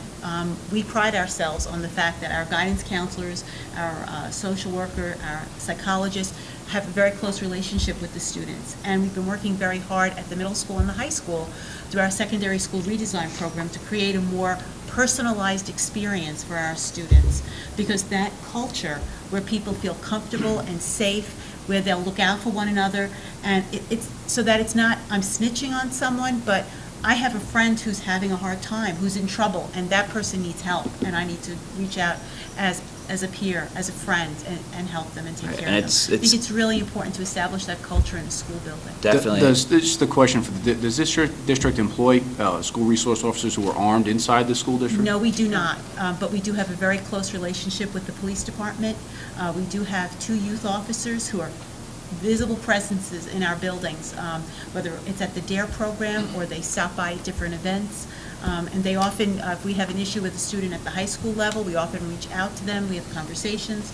we pride ourselves on the fact that our guidance counselors, our social worker, our psychologists have a very close relationship with the students. And we've been working very hard at the middle school and the high school through our secondary school redesign program to create a more personalized experience for our students, because that culture where people feel comfortable and safe, where they'll look out for one another, and it's so that it's not, I'm snitching on someone, but I have a friend who's having a hard time, who's in trouble, and that person needs help, and I need to reach out as a peer, as a friend, and help them and take care of them. I think it's really important to establish that culture in a school building. Definitely. Just the question, does this district employ school resource officers who are armed inside the school district? No, we do not, but we do have a very close relationship with the police department. We do have 2 youth officers who are visible presences in our buildings, whether it's at the DARE program or they stop by at different events. And they often, if we have an issue with a student at the high school level, we often reach out to them, we have conversations,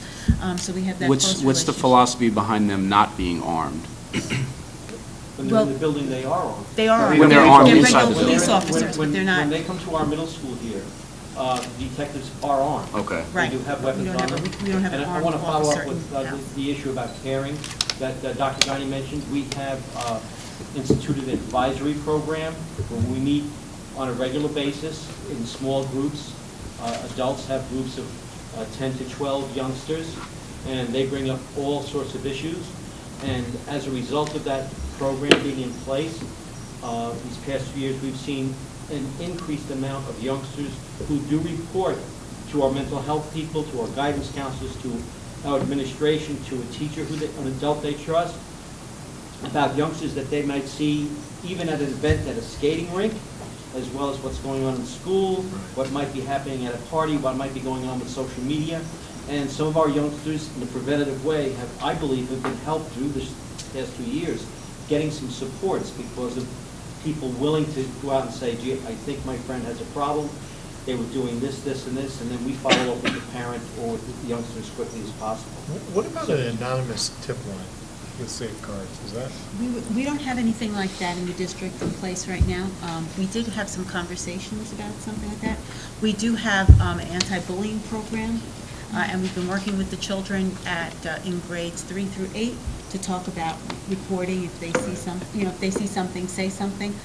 so we have that close relationship. What's the philosophy behind them not being armed? When they're in the building, they are armed. They are armed. When they're armed inside the regular police building. officers, but they're not. When they come to our middle school here, detectives are armed. Okay. Right. They do have weapons on them. We don't have an And I armed want to follow officer up with in-house. the issue about caring that Dr. Guiney mentioned. We have instituted an advisory program where we meet on a regular basis in small groups. Adults have groups of 10 to 12 youngsters, and they bring up all sorts of issues. And as a result of that program being in place, these past few years, we've seen an increased amount of youngsters who do report to our mental health people, to our guidance counselors, to our administration, to a teacher, an adult they trust, about youngsters that they might see even at an event at a skating rink, as well as what's going on in school, what might be happening at a party, what might be going on with social media. And some of our youngsters, in a preventative way, I believe, have been helped through this past 2 years, getting some supports because of people willing to go out and say, gee, I think my friend has a problem. They were doing this, this, and this, and then we follow up with the parent or with the youngster as quickly as possible. What about an anonymous tip line with safeguards? Is that? We don't have anything like that in the district in place right now. We did have some conversations about something like that. We do have an anti-bullying program, and we've been working with the children in grades 3 through 8 to talk about reporting if they see if they see something, say something,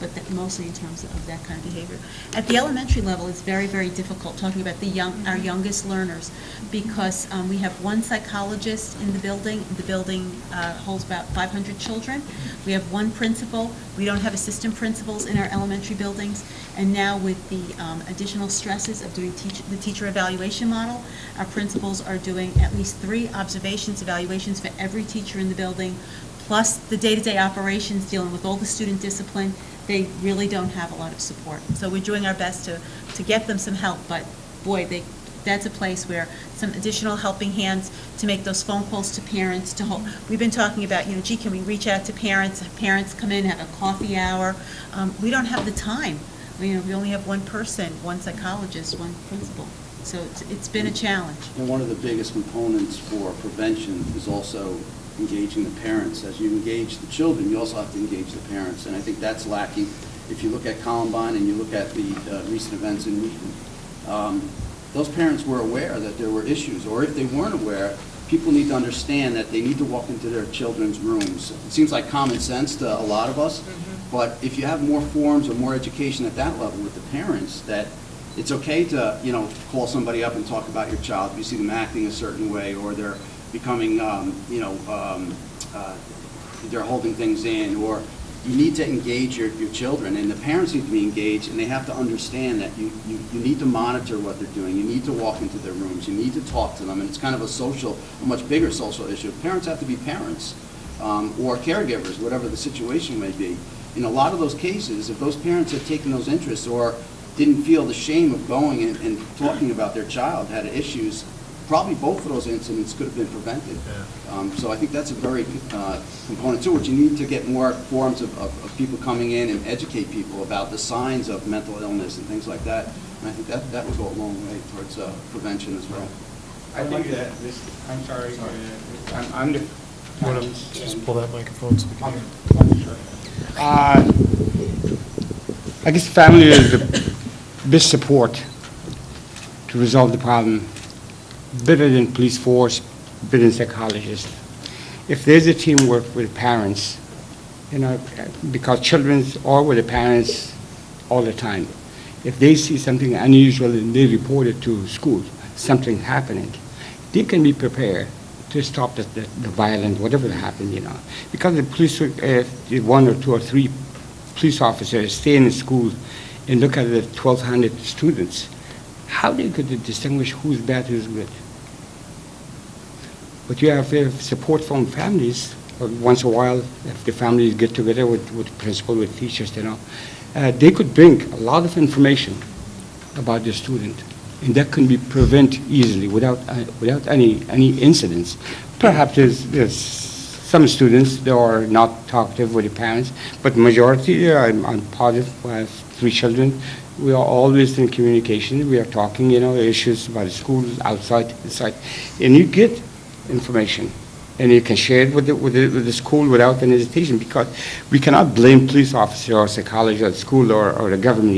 but mostly in terms of that kind of behavior. At the elementary level, it's very, very difficult talking about our youngest learners because we have one psychologist in the building. The building holds about 500 children. We have one principal. We don't have assistant principals in our elementary buildings. And now with the additional stresses of doing the teacher evaluation model, our principals are doing at least 3 evaluations for every teacher in the building, plus the day-to-day operations dealing with all the student discipline. They really don't have a lot of support. So we're doing our best to get them some help, but boy, that's a place where some additional helping hands to make those phone calls to parents, we've been talking about, gee, can we reach out to parents, have parents come in, have a coffee hour? We don't have the time. We only have one person, one psychologist, one principal. So it's been a challenge. And one of the biggest components for prevention is also engaging the parents. As you engage the children, you also have to engage the parents, and I think that's lacking. If you look at Columbine and you look at the recent events in Newton, those parents were aware that there were issues, or if they weren't aware, people need to understand that they need to walk into their children's rooms. It seems like common sense to a lot of us, but if you have more forums or more education at that level with the parents, that it's okay to, call somebody up and talk about your child. If you see them acting a certain way, or they're becoming, they're holding things in, or you need to engage your children, and the parents need to be engaged, and they have to understand that you need to monitor what they're doing. You need to walk into their rooms. You need to talk to them, and it's kind of a much bigger social issue. Parents have to be parents or caregivers, whatever the situation may be. In a lot of those cases, if those parents had taken those interests or didn't feel the shame of going and talking about their child, had issues, probably both of those incidents could have been prevented. So I think that's a very component too, which you need to get more forums of people coming in and educate people about the signs of mental illness and things like that. And I think that would go a long way towards prevention as well. I think that I'm sorry. I'm the... You want to just pull that microphone so we can hear? I guess family is the best support to resolve the problem, better than police force, better than psychologists. If there's a teamwork with parents, because children are with the parents all the time. If they see something unusual and they report it to school, something happening, they can be prepared to stop the violence, whatever happened, Because the police, if 1 or 2 or 3 police officers stay in the school and look at the 1,200 students, how they could distinguish who's bad, who's good? But you have support from families. Once in a while, if the families get together with the principal, with teachers, they could bring a lot of information about the student, and that can be prevented easily without any incidents. Perhaps there's some students that are not talkative with the parents, but majority, I'm positive, I have 3 children. We are always in communication. We are talking, issues about the school, outside, inside, and you get information, and you can share it with the school without any hesitation, because we cannot blame police officer or psychology or the school or the government.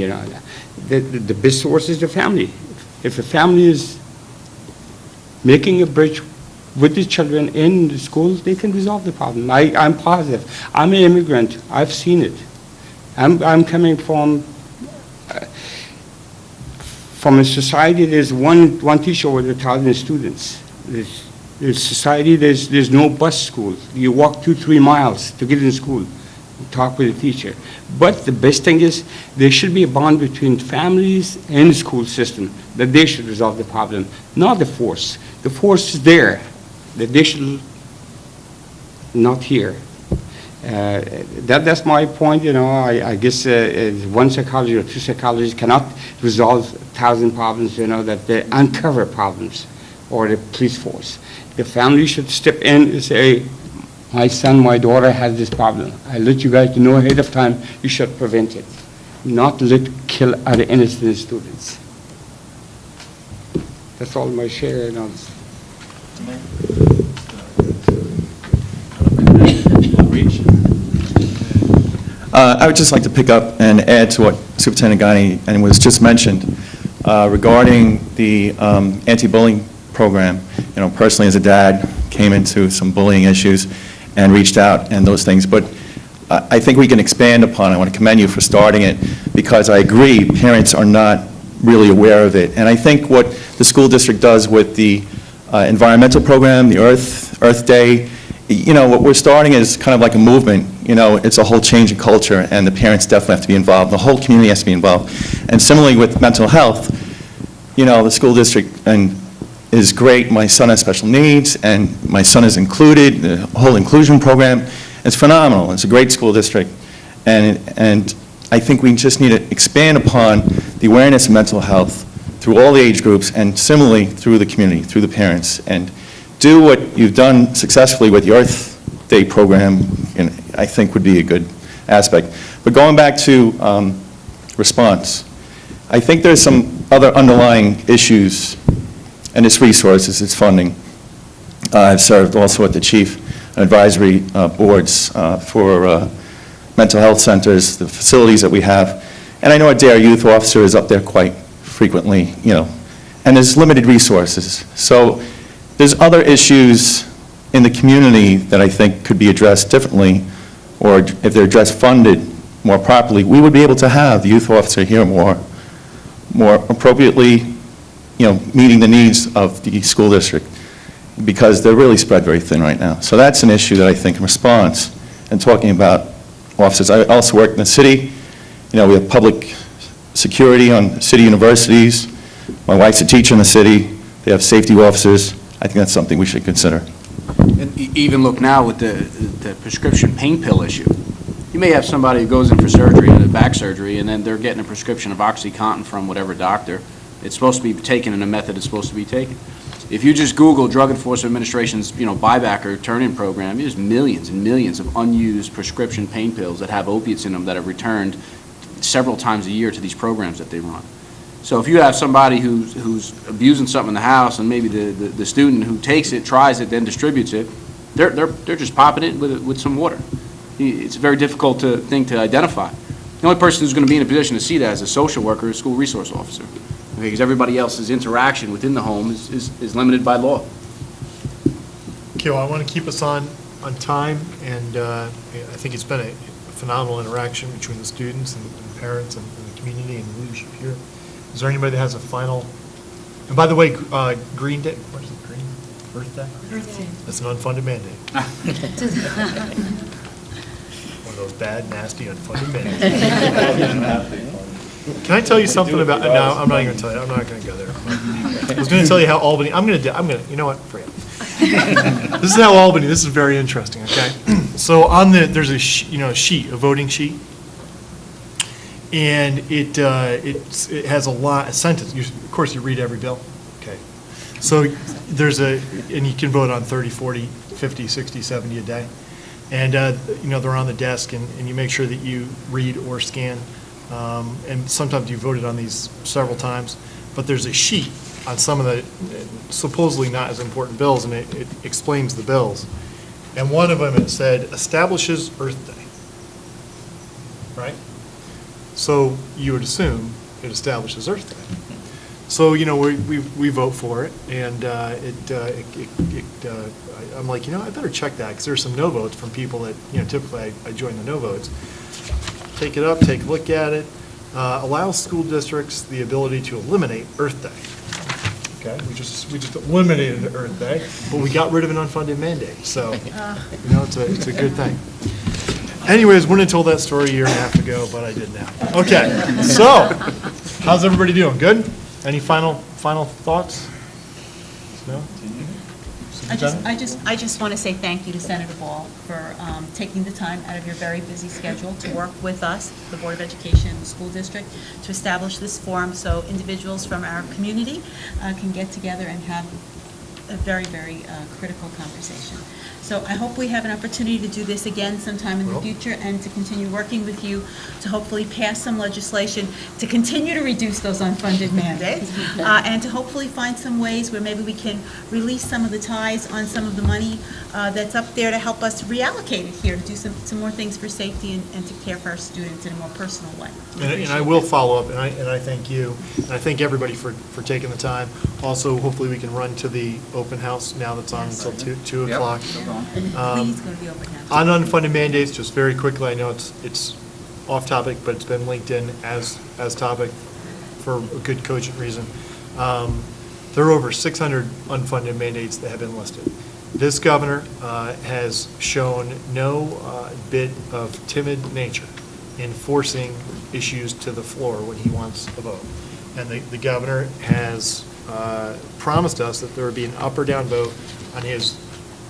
The best source is the family. If the family is making a bridge with the children in the schools, they can resolve the problem. I'm positive. I'm an immigrant. I've seen it. I'm coming from from a society, there's one teacher over 1,000 students. There's society, there's no bus school. You walk 2-3 miles to get in school, talk with the teacher. But the best thing is, there should be a bond between families and the school system, that they should resolve the problem, not the force. The force is there, that they should not here. That's my point, you know. I guess one psychologist or two psychologists cannot resolve 1,000 problems, you know, that they uncover problems, or the police force. The family should step in and say, my son, my daughter has this problem. I let you guys know ahead of time, you should prevent it, not let kill other innocent students. That's all my share, you know. I would just like to pick up and add to what Superintendent Guiney and was just mentioned regarding the anti-bullying program. You know, personally as a dad, came into some bullying issues and reached out and those things. But I think we can expand upon it. I want to commend you for starting it, because I agree, parents are not really aware of it. And I think what the school district does with the environmental program, the Earth Day, you know, what we're starting is kind of like a movement. You know, it's a whole change in culture, and the parents definitely have to be involved. The whole community has to be involved. And similarly with mental health, you know, the school district is great. My son has special needs, and my son is included. The whole inclusion program is phenomenal. It's a great school district. And I think we just need to expand upon the awareness of mental health through all the age groups, and similarly through the community, through the parents, and do what you've done successfully with the Earth Day program, and I think would be a good aspect. But going back to response, I think there's some other underlying issues, and it's resources, it's funding. I've served also at the chief advisory boards for mental health centers, the facilities that we have, and I know a DARE youth officer is up there quite frequently, you know, and there's limited resources. So there's other issues in the community that I think could be addressed differently, or if they're addressed funded more properly, we would be able to have the youth officer here more appropriately, you know, meeting the needs of the school district, because they're really spread very thin right now. So that's an issue that I think in response, and talking about officers. I also work in the city. You know, we have public security on city universities. My wife's a teacher in the city. They have safety officers. I think that's something we should consider. And even look now with the prescription pain pill issue. You may have somebody who goes in for surgery, a back surgery, and then they're getting a prescription of OxyContin from whatever doctor. It's supposed to be taken in a method it's supposed to be taken. If you just Google Drug Enforcement Administration's, you know, buyback or turn-in program, there's millions and millions of unused prescription pain pills that have opiates in them that are returned several times a year to these programs that they run. So if you have somebody who's abusing something in the house, and maybe the student who takes it, tries it, then distributes it, they're just popping it with some water. It's a very difficult thing to identify. The only person who's going to be in a position to see that is a social worker or a school resource officer, because everybody else's interaction within the home is limited by law. Okay, well, I want to keep us on time, and I think it's been a phenomenal interaction between the students and the parents and the community and the leadership here. Is there anybody that has a final? And by the way, Green Day, what is it, Green Earth Day? Earth Day. That's an unfunded mandate. One of those bad, nasty, unfunded mandates. Can I tell you something about, no, I'm not even going to tell you, I'm not going to go there. I was going to tell you how Albany, you know what, forget it. This is how Albany, this is very interesting, okay? So on there's a sheet, a voting sheet, and it has a sentence. Of course, you read every bill. Okay. So there's and you can vote on 30, 40, 50, 60, 70 a day. And, they're on the desk, and you make sure that you read or scan. And sometimes you voted on these several times. But there's a sheet on some of the supposedly not as important bills, and it explains the bills. And one of them, it said, establishes Earth Day. Right? So you would assume it establishes Earth Day. So, we vote for it, and I'm like, I better check that, because there's some no votes from people that, typically I join the no votes. Take it up, take a look at it. allows school districts the ability to eliminate Earth Day. Okay, we just eliminated Earth Day, but we got rid of an unfunded mandate, so, it's a good thing. Anyways, wouldn't have told that story a year and a half ago, but I did now. Okay, so, how's everybody doing? Good? Any final thoughts? No? I just want to say thank you to Senator Ball for taking the time out of your very busy schedule to work with us, the Board of Education and the school district, to establish this forum so individuals from our community can get together and have a very, very critical conversation. So I hope we have an opportunity to do this again sometime in the future and to continue working with you to hopefully pass some legislation to continue to reduce those unfunded mandates and to hopefully find some ways where maybe we can release some of the ties on some of the money that's up there to help us reallocate it here to do some more things for safety and to care for our students in a more personal way. And I will follow up, and I thank you, and I thank everybody for taking the time. Also, hopefully we can run to the open house now that's on until 2 o'clock. And please go to the open house. On unfunded mandates, just very quickly, I know it's off topic, but it's been linked in as topic for a good cogent reason. There are over 600 unfunded mandates that have been listed. This governor has shown no bit of timid nature in forcing issues to the floor when he wants a vote. And the governor has promised us that there would be an up or down vote on his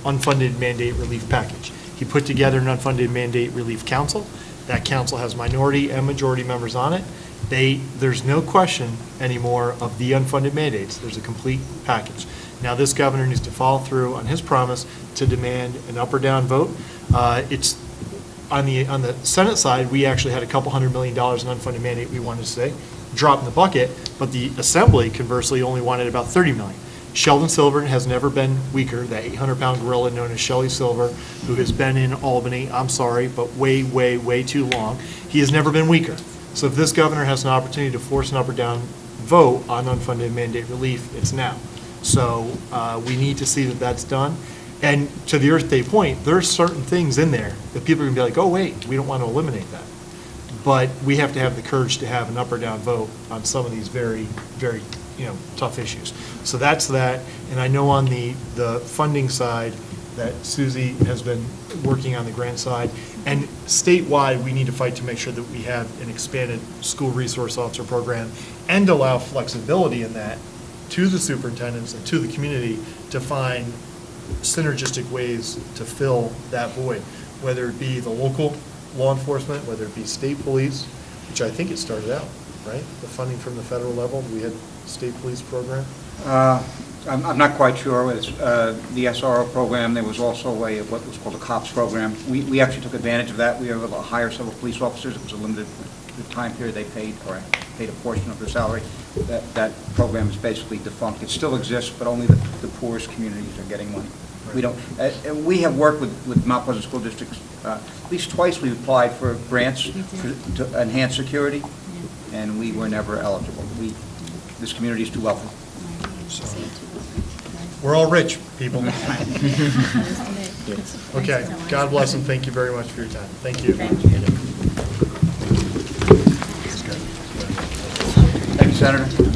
unfunded mandate relief package. He put together an unfunded mandate relief council. That council has minority and majority members on it. There's no question anymore of the unfunded mandates. There's a complete package. Now this governor needs to follow through on his promise to demand an up or down vote. It's on the Senate side, we actually had a couple $100 million in unfunded mandate we wanted to say, drop in the bucket, but the Assembly conversely only wanted about $30 million. Sheldon Silver has never been weaker, that 800-pound gorilla known as Shelley Silver, who has been in Albany, I'm sorry, but way, way, way too long. He has never been weaker. So if this governor has an opportunity to force an up or down vote on unfunded mandate relief, it's now. So we need to see that that's done. And to the Earth Day point, there are certain things in there that people are going to be like, oh, wait, we don't want to eliminate that. But we have to have the courage to have an up or down vote on some of these very, very tough issues. So that's that. And I know on the funding side that Susie has been working on the grant side. And statewide, we need to fight to make sure that we have an expanded school resource officer program and allow flexibility in that to the superintendents and to the community to find synergistic ways to fill that void, whether it be the local law enforcement, whether it be state police, which I think it started out, right? The funding from the federal level, we had state police program. I'm not quite sure. It's the SRO program. There was also what was called a COPS program. We actually took advantage of that. We were able to hire several police officers. It was a limited time period. They paid a portion of their salary. That program is basically defunct. It still exists, but only the poorest communities are getting money. We don't. We have worked with Mount Pleasant School Districts. At least twice we've applied for grants to enhance security, and we were never eligible. This community is too wealthy. So, we're all rich, people. Okay, God bless and thank you very much for your time. Thank you. Thank you, Senator.